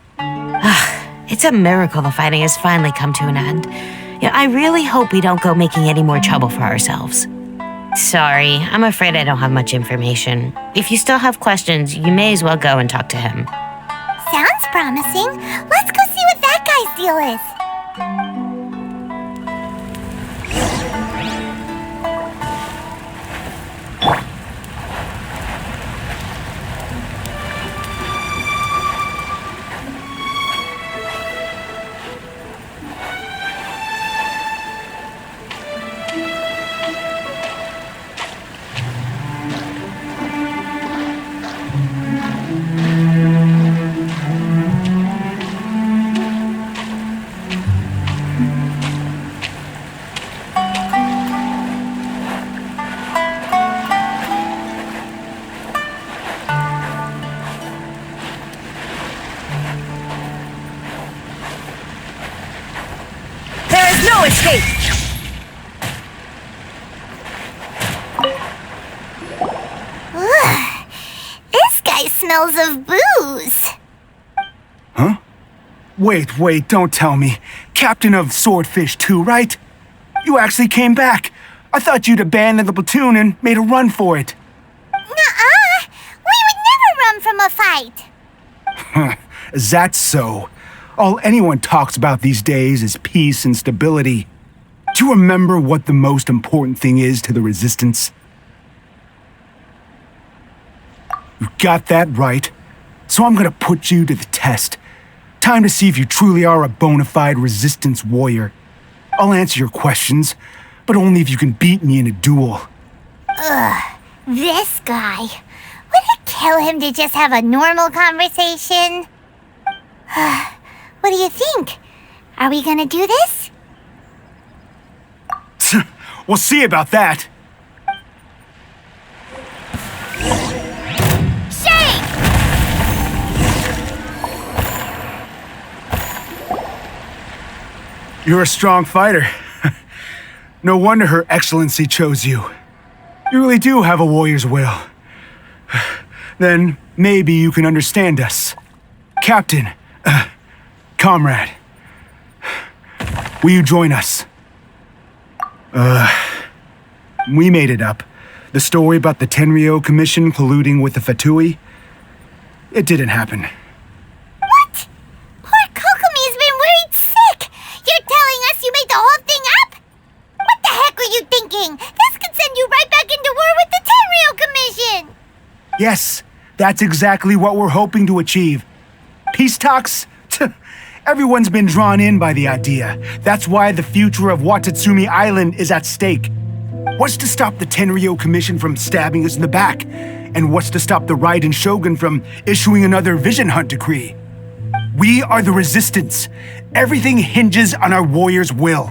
It's a miracle the fighting has finally come to an end. I really hope we don't go making any more trouble for ourselves. Sorry, I'm afraid I don't have much information. If you still have questions, you may as well go and talk to him. Sounds promising. Let's go see what that guy's deal is. No escape! Ugh, this guy smells of booze. Huh? Wait, don't tell me. Captain of Swordfish 2, right? You actually came back. I thought you'd abandoned the platoon and made a run for it. Nuh-uh. We would never run from a fight. Is that so? All anyone talks about these days is peace and stability. Do you remember what the most important thing is to the Resistance? You got that right. So I'm gonna put you to the test. Time to see if you truly are a bona fide Resistance warrior. I'll answer your questions, but only if you can beat me in a duel. Ugh, this guy. Would it kill him to just have a normal conversation? What do you think? Are we gonna do this? We'll see about that. Shake! You're a strong fighter. No wonder Her Excellency chose you. You really do have a warrior's will. Then maybe you can understand us. Captain, comrade, will you join us? We made it up. The story about the Tenryou Commission colluding with the Fatui, it didn't happen. What? Poor Kokomi's been worried sick. You're telling us you made the whole thing up? What the heck were you thinking? This could send you right back into war with the Tenryou Commission. Yes, that's exactly what we're hoping to achieve. Peace talks? Everyone's been drawn in by the idea. That's why the future of Watatsumi Island is at stake. What's to stop the Tenryou Commission from stabbing us in the back? And what's to stop the Raiden Shogun from issuing another Vision Hunt decree? We are the Resistance. Everything hinges on our warrior's will.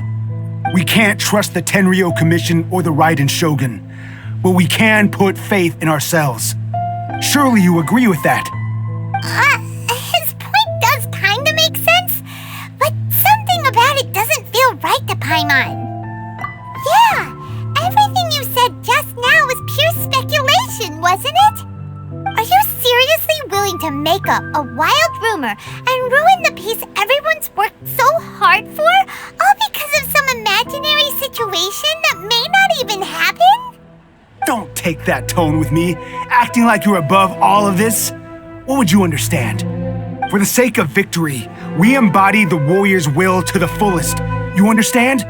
We can't trust the Tenryou Commission or the Raiden Shogun, but we can put faith in ourselves. Surely you agree with that? His point does kinda make sense, but something about it doesn't feel right to Paimon. Yeah, everything you said just now was pure speculation, wasn't it? Are you seriously willing to make up a wild rumor and ruin the peace everyone's worked so hard for, all because of some imaginary situation that may not even happen? Don't take that tone with me, acting like you're above all of this. What would you understand? For the sake of victory, We embody the warrior's will to the fullest. You understand?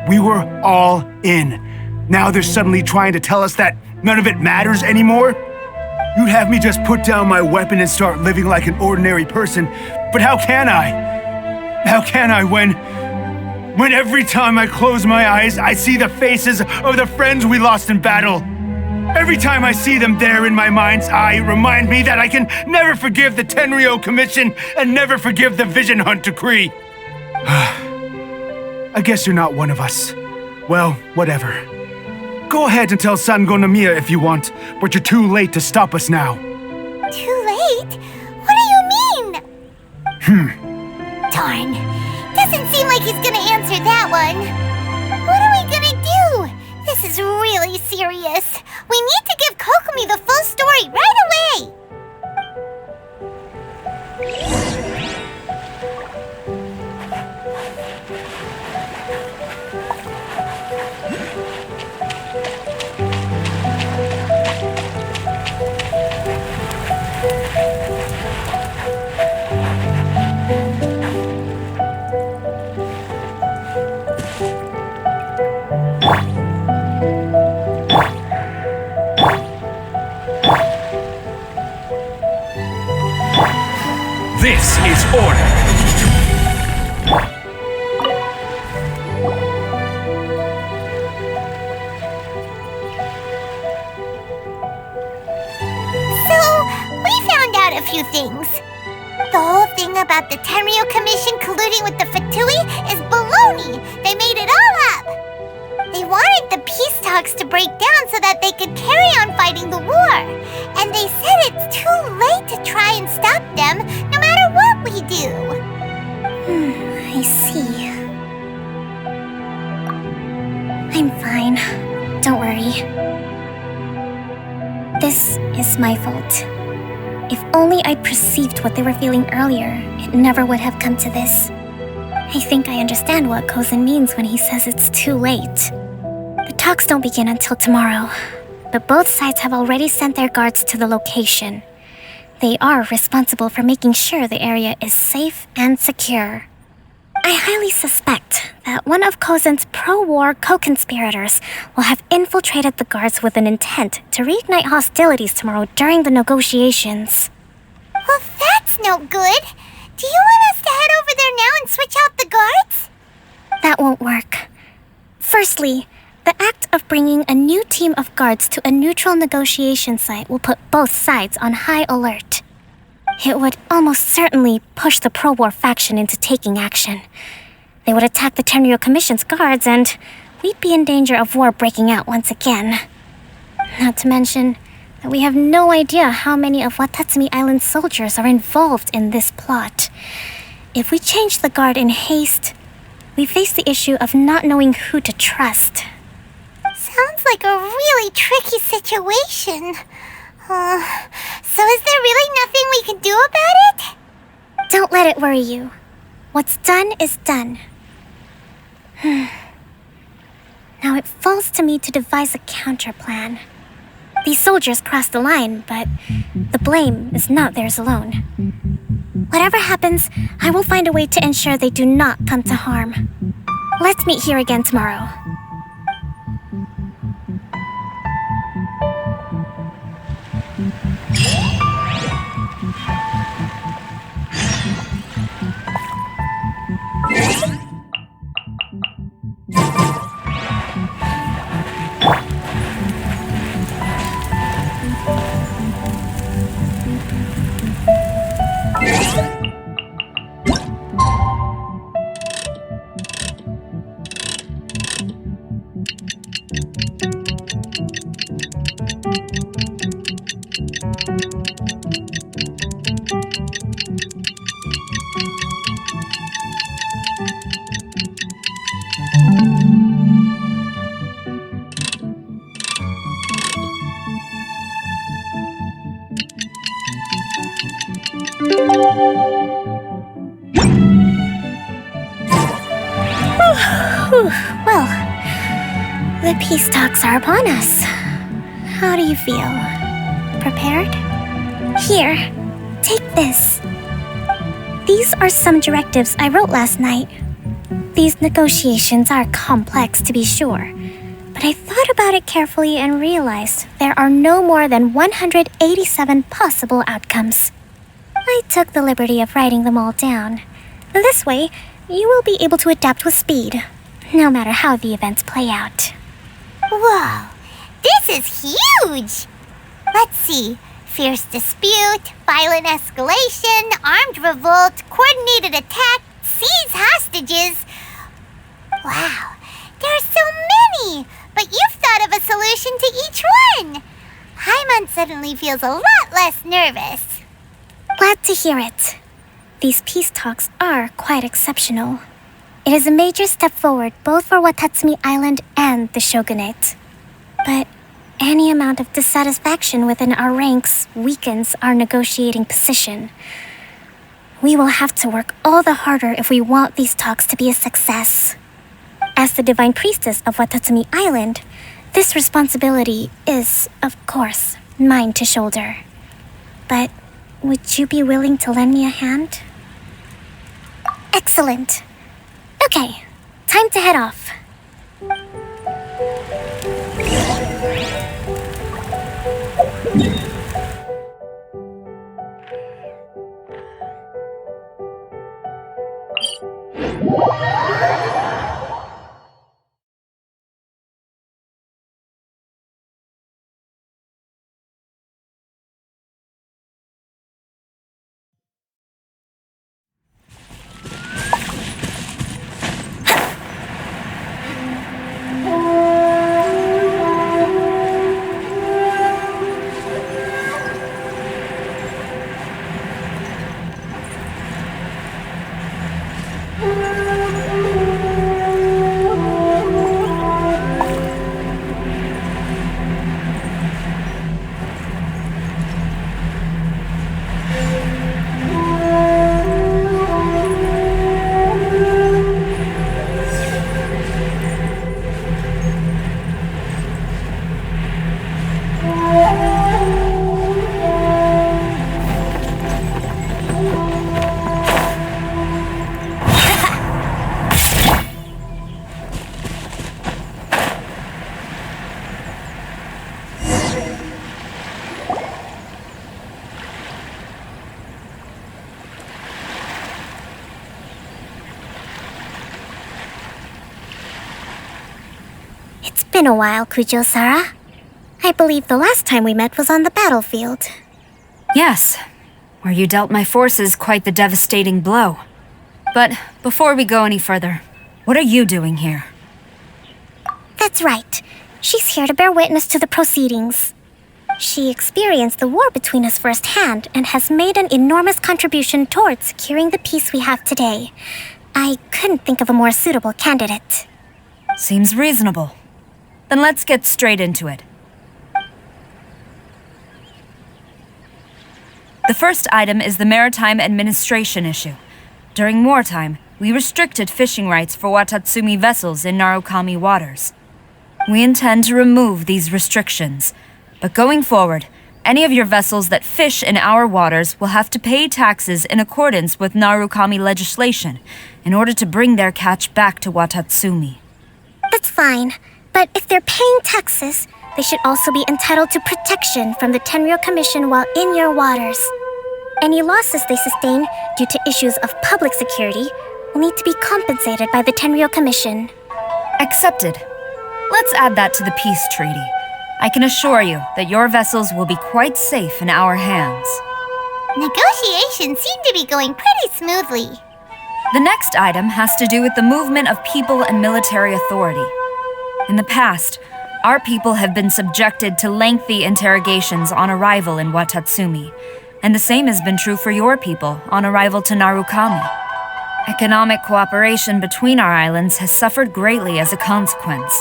We were all in. Now they're suddenly trying to tell us that none of it matters anymore? You'd have me just put down my weapon and start living like an ordinary person, but how can I? How can I when every time I close my eyes, I see the faces of the friends we lost in battle? Every time I see them there in my mind's eye, remind me that I can never forgive the Tenryo Commission and never forgive the Vision Hunt Decree. I guess you're not one of us. Well, whatever. Go ahead and tell Sango Nomiya if you want, but you're too late to stop us now. Too late? What do you mean? Darn. Doesn't seem like he's gonna answer that one. What are we gonna do? This is really serious. We need to give Kokomi the full story right away! This is order. So, we found out a few things. The whole thing about the Tenryo Commission colluding with the Fatui is baloney. They made it all up. They wanted the peace talks to break down so that they could carry on fighting the war. And they said it's too late to try and stop them, no matter what we do. I see. I'm fine. Don't worry. This is my fault. If only I perceived what they were feeling earlier, it never would have come to this. I think I understand what Kozan means when he says it's too late. The talks don't begin until tomorrow, but both sides have already sent their guards to the location. They are responsible for making sure the area is safe and secure. I highly suspect that one of Kozan's pro-war co-conspirators will have infiltrated the guards with an intent to reignite hostilities tomorrow during the negotiations. Well, that's no good. Do you want us to head over there now and switch out the guards? That won't work. Firstly, the act of bringing a new team of guards to a neutral negotiation site will put both sides on high alert. It would almost certainly push the pro-war faction into taking action. They would attack the Tenryo Commission's guards, and we'd be in danger of war breaking out once again. Not to mention that we have no idea how many of Watatsumi Island's soldiers are involved in this plot. If we change the guard in haste, we face the issue of not knowing who to trust. Sounds like a really tricky situation. So is there really nothing we can do about it? Don't let it worry you. What's done is done. Now it falls to me to devise a counter plan. These soldiers crossed the line, but the blame is not theirs alone. Whatever happens, I will find a way to ensure they do not come to harm. Let's meet here again tomorrow. Well, the peace talks are upon us. How do you feel? Prepared? Here, take this. These are some directives I wrote last night. These negotiations are complex, to be sure, but I thought about it carefully and realized there are no more than 187 possible outcomes. I took the liberty of writing them all down. This way, you will be able to adapt with speed, no matter how the events play out. Whoa, this is huge! Let's see. Fierce dispute, violent escalation, armed revolt, coordinated attack, seize hostages. Wow, there are so many! But you've thought of a solution to each one! Paimon suddenly feels a lot less nervous. Glad to hear it. These peace talks are quite exceptional. It is a major step forward both for Watatsumi Island and the Shogunate. But any amount of dissatisfaction within our ranks weakens our negotiating position. We will have to work all the harder if we want these talks to be a success. As the Divine Priestess of Watatsumi Island, this responsibility is, of course, mine to shoulder. But would you be willing to lend me a hand? Excellent. Okay, time to head off. It's been a while, Kujo-Sara. I believe the last time we met was on the battlefield. Yes, where you dealt my forces quite the devastating blow. But before we go any further, what are you doing here? That's right. She's here to bear witness to the proceedings. She experienced the war between us firsthand and has made an enormous contribution towards securing the peace we have today. I couldn't think of a more suitable candidate. Seems reasonable. Then let's get straight into it. The first item is the maritime administration issue. During wartime, we restricted fishing rights for Watatsumi vessels in Narukami waters. We intend to remove these restrictions, but going forward, any of your vessels that fish in our waters will have to pay taxes in accordance with Narukami legislation in order to bring their catch back to Watatsumi. That's fine, but if they're paying taxes, they should also be entitled to protection from the Tenryou Commission while in your waters. Any losses they sustain due to issues of public security will need to be compensated by the Tenryou Commission. Accepted. Let's add that to the peace treaty. I can assure you that your vessels will be quite safe in our hands. Negotiations seem to be going pretty smoothly. The next item has to do with the movement of people and military authority. In the past, our people have been subjected to lengthy interrogations on arrival in Watatsumi, and the same has been true for your people on arrival to Narukami. Economic cooperation between our islands has suffered greatly as a consequence.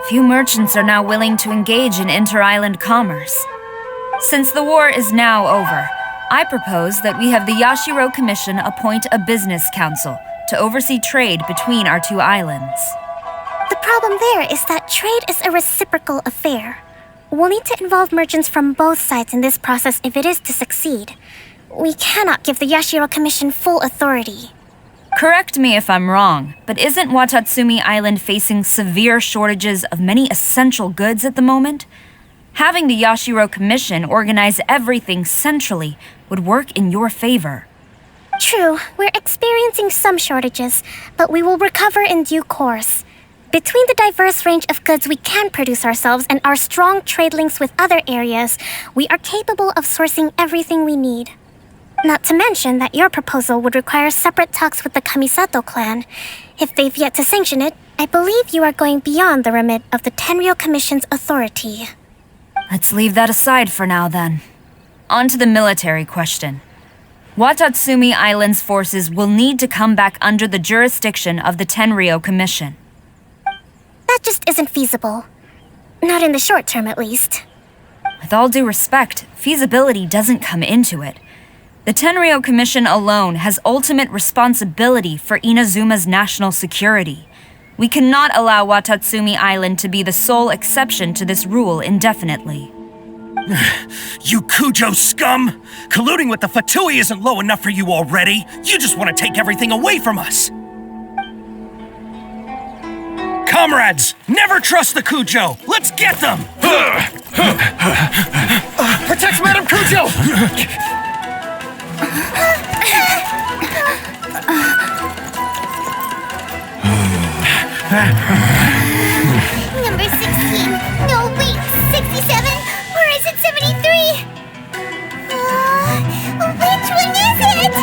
Few merchants are now willing to engage in inter-island commerce. Since the war is now over, I propose that we have the Yashiro Commission appoint a business council to oversee trade between our two islands. The problem there is that trade is a reciprocal affair. We'll need to involve merchants from both sides in this process if it is to succeed. we cannot give the Yashiro Commission full authority. Correct me if I'm wrong, but isn't Watatsumi Island facing severe shortages of many essential goods at the moment? Having the Yashiro Commission organize everything centrally would work in your favor. True, we're experiencing some shortages, but we will recover in due course. Between the diverse range of goods we can produce ourselves and our strong trade links with other areas, we are capable of sourcing everything we need. Not to mention that your proposal would require separate talks with the Kamisato clan. If they've yet to sanction it, I believe you are going beyond the remit of the Tenryou Commission's authority. Let's leave that aside for now, then. On to the military question. Watatsumi Island's forces will need to come back under the jurisdiction of the Tenryou Commission. That just isn't feasible. Not in the short term, at least. With all due respect, feasibility doesn't come into it. The Tenryou Commission alone has ultimate responsibility for Inazuma's national security. We cannot allow Watatsumi Island to be the sole exception to this rule indefinitely. You Kujo scum! Colluding with the Fatui isn't low enough for you already. You just want to take everything away from us. Comrades, never trust the Kujo. Let's get them! Protect Madame Kujo! Number 16. No, wait, 67? Or is it 73? Which one is it?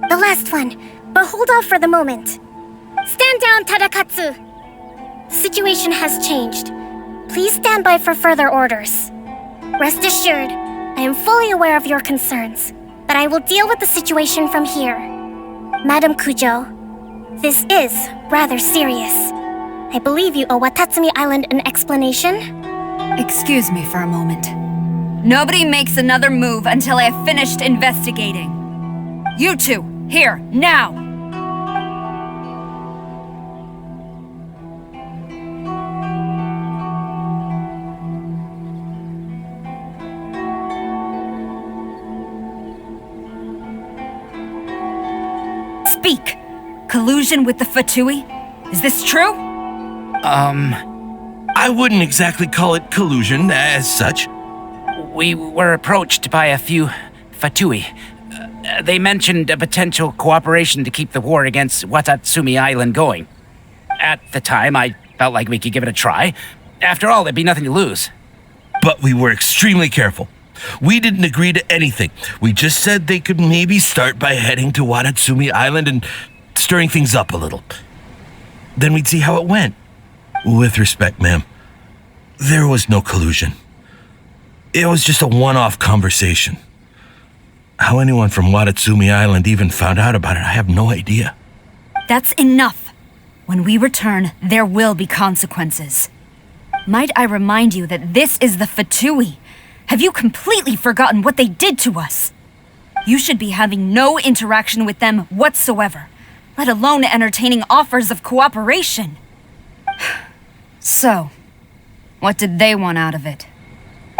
The last one, but hold off for the moment. Stand down, Tadakatsu! The situation has changed. Please stand by for further orders. Rest assured, I am fully aware of your concerns, but I will deal with the situation from here. Madam Kujo, this is rather serious. I believe you owe Watatsumi Island an explanation? Excuse me for a moment. Nobody makes another move until I have finished investigating. You two, here, now! Speak! Collusion with the Fatui? Is this true? I wouldn't exactly call it collusion as such. We were approached by a few Fatui. They mentioned a potential cooperation to keep the war against Watatsumi Island going. At the time, I felt like we could give it a try. After all, there'd be nothing to lose. But we were extremely careful. We didn't agree to anything. We just said they could maybe start by heading to Watatsumi Island and stirring things up a little. Then we'd see how it went. With respect, ma'am, there was no collusion. It was just a one-off conversation. How anyone from Watatsumi Island even found out about it, I have no idea. That's enough. When we return, there will be consequences. Might I remind you that this is the Fatui? Have you completely forgotten what they did to us? You should be having no interaction with them whatsoever, let alone entertaining offers of cooperation. So, what did they want out of it?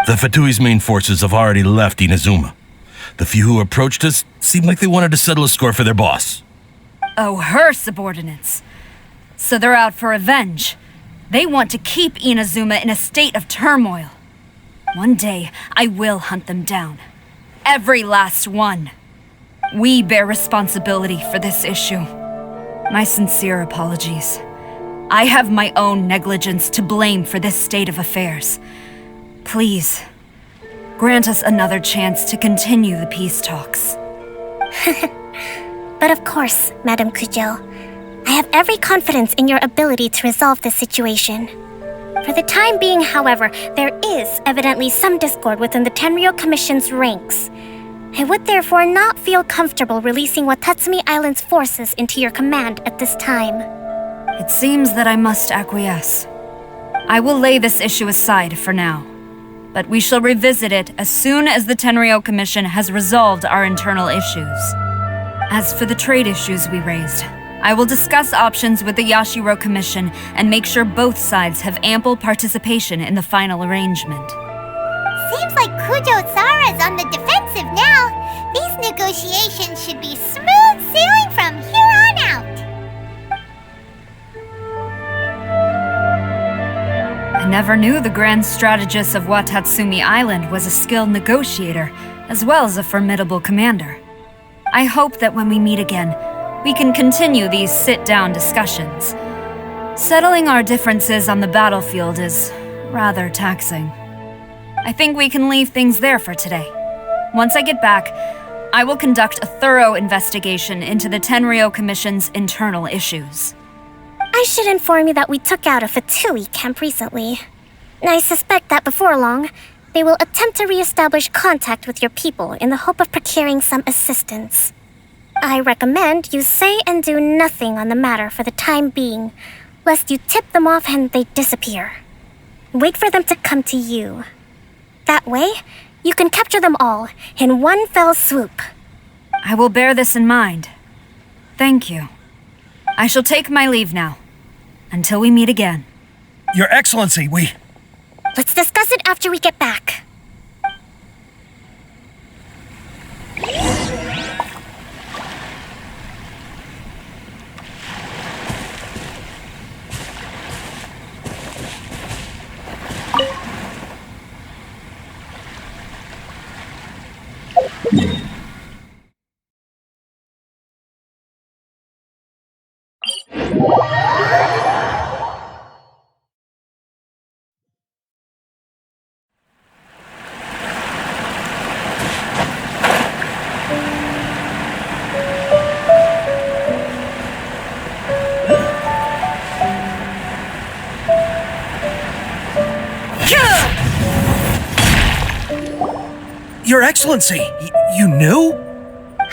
The Fatui's main forces have already left Inazuma. The few who approached us seemed like they wanted to settle a score for their boss. Oh, her subordinates. So they're out for revenge. They want to keep Inazuma in a state of turmoil. One day, I will hunt them down. Every last one. We bear responsibility for this issue. My sincere apologies. I have my own negligence to blame for this state of affairs. Please, grant us another chance to continue the peace talks. But of course, Madam Kujo, I have every confidence in your ability to resolve this situation. For the time being, however, there is evidently some discord within the Tenryou Commission's ranks. I would therefore not feel comfortable releasing Watatsumi Island's forces into your command at this time. It seems that I must acquiesce. I will lay this issue aside for now, but we shall revisit it as soon as the Tenryou Commission has resolved our internal issues. As for the trade issues we raised, I will discuss options with the Yashiro Commission and make sure both sides have ample participation in the final arrangement. Seems like Kujo-Sara's on the defensive now. These negotiations should be smooth sailing from here on out. I never knew the grand strategist of Watatsumi Island was a skilled negotiator, as well as a formidable commander. I hope that when we meet again, we can continue these sit-down discussions. Settling our differences on the battlefield is rather taxing. I think we can leave things there for today. Once I get back, I will conduct a thorough investigation into the Tenryou Commission's internal issues. I should inform you that we took out a Fatui camp recently. I suspect that before long, they will attempt to re-establish contact with your people in the hope of procuring some assistance. I recommend you say and do nothing on the matter for the time being, lest you tip them off and they disappear. Wait for them to come to you. That way, you can capture them all in one fell swoop. I will bear this in mind. Thank you. I shall take my leave now. Until we meet again. Your Excellency, Let's discuss it after we get back. Your Excellency, you knew?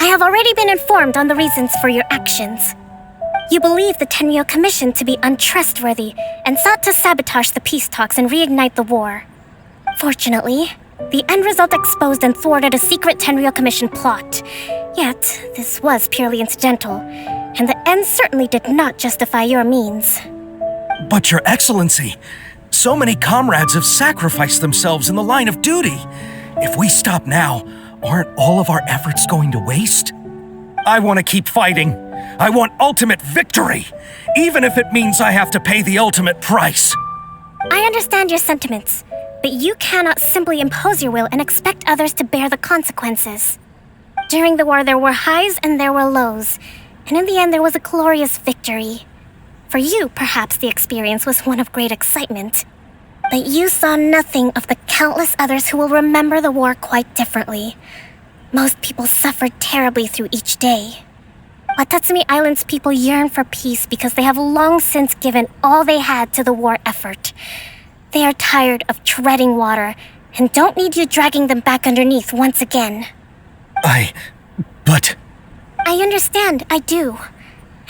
I have already been informed on the reasons for your actions. You believe the Tenryou Commission to be untrustworthy and sought to sabotage the peace talks and reignite the war. Fortunately, the end result exposed and thwarted a secret Tenryou Commission plot. Yet, this was purely incidental, and the end certainly did not justify your means. But Your Excellency, so many comrades have sacrificed themselves in the line of duty. If we stop now, aren't all of our efforts going to waste? I want to keep fighting. I want ultimate victory, even if it means I have to pay the ultimate price. I understand your sentiments, but you cannot simply impose your will and expect others to bear the consequences. During the war, there were highs and there were lows, and in the end, there was a glorious victory. For you, perhaps the experience was one of great excitement. But you saw nothing of the countless others who will remember the war quite differently. Most people suffered terribly through each day. Watatsumi Island's people yearn for peace because they have long since given all they had to the war effort. They are tired of treading water and don't need you dragging them back underneath once again. But... I understand, I do.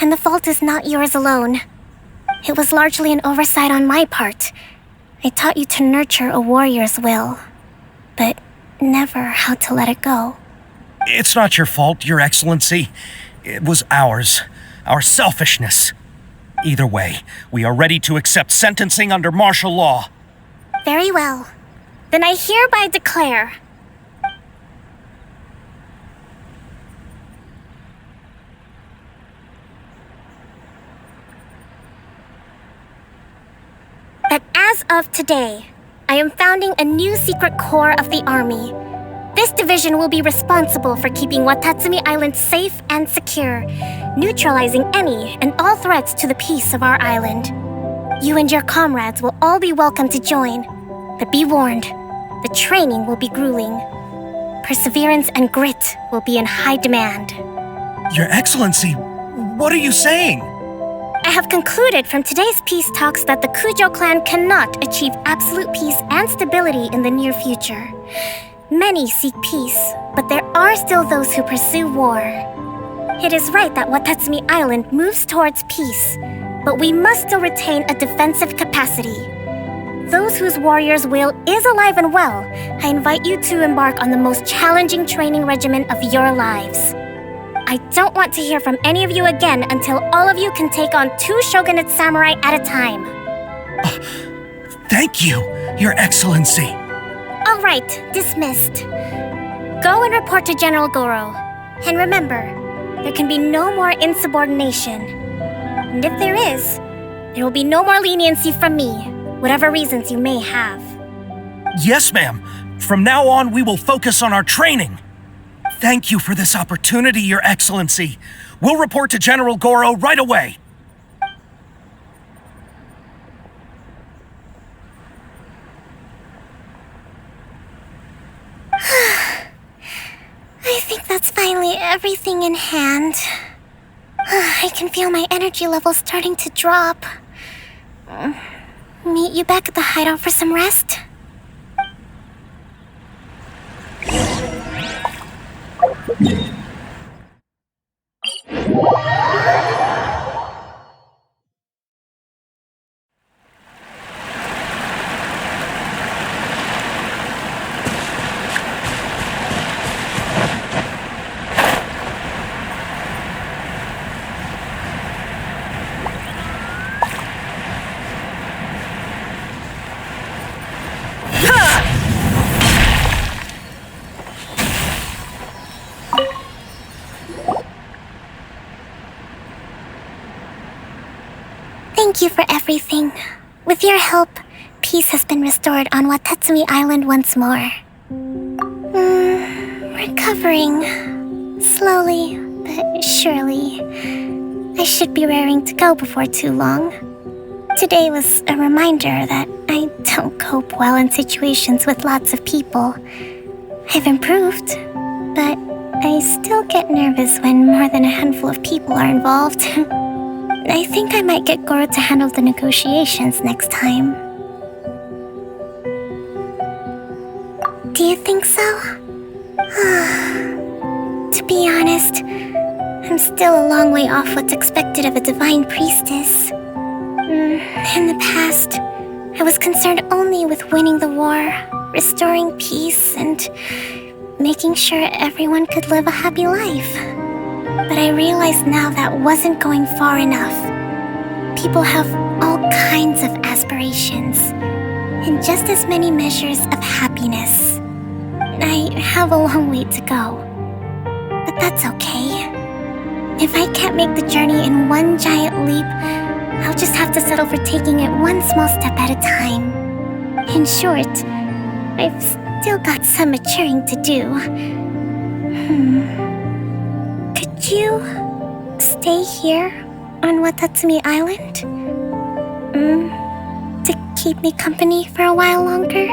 And the fault is not yours alone. It was largely an oversight on my part. I taught you to nurture a warrior's will, but never how to let it go. It's not your fault, Your Excellency. It was ours. Our selfishness. Either way, we are ready to accept sentencing under martial law. Very well. Then I hereby declare... that as of today, I am founding a new secret corps of the army. This division will be responsible for keeping Watatsumi Island safe and secure, neutralizing any and all threats to the peace of our island. You and your comrades will all be welcome to join, but be warned, the training will be grueling. Perseverance and grit will be in high demand. Your Excellency, what are you saying? I have concluded from today's peace talks that the Kujo clan cannot achieve absolute peace and stability in the near future. Many seek peace, but there are still those who pursue war. It is right that Watatsumi Island moves towards peace, but we must still retain a defensive capacity. Those whose warrior's will is alive and well, I invite you to embark on the most challenging training regimen of your lives. I don't want to hear from any of you again until all of you can take on 2 shogunate samurai at a time. Thank you, Your Excellency. All right, dismissed. Go and report to General Goro. And remember, there can be no more insubordination. And if there is, there will be no more leniency from me, whatever reasons you may have. Yes, ma'am. From now on, we will focus on our training. Thank you for this opportunity, Your Excellency. We'll report to General Goro right away. I think that's finally everything in hand. I can feel my energy levels starting to drop. Meet you back at the hideout for some rest? Thank you for everything. With your help, peace has been restored on Watatsumi Island once more. Recovering. Slowly, but surely. I should be raring to go before too long. Today was a reminder that I don't cope well in situations with lots of people. I've improved, but I still get nervous when more than a handful of people are involved. I think I might get Goro to handle the negotiations next time. Do you think so? To be honest, I'm still a long way off what's expected of a divine priestess. In the past, I was concerned only with winning the war, restoring peace, and making sure everyone could live a happy life. But I realize now that wasn't going far enough. People have all kinds of aspirations, and just as many measures of happiness. I have a long way to go, but that's okay. If I can't make the journey in one giant leap, I'll just have to settle for taking it one small step at a time. In short, I've still got some maturing to do. Could you stay here on Watatsumi Island? To keep me company for a while longer?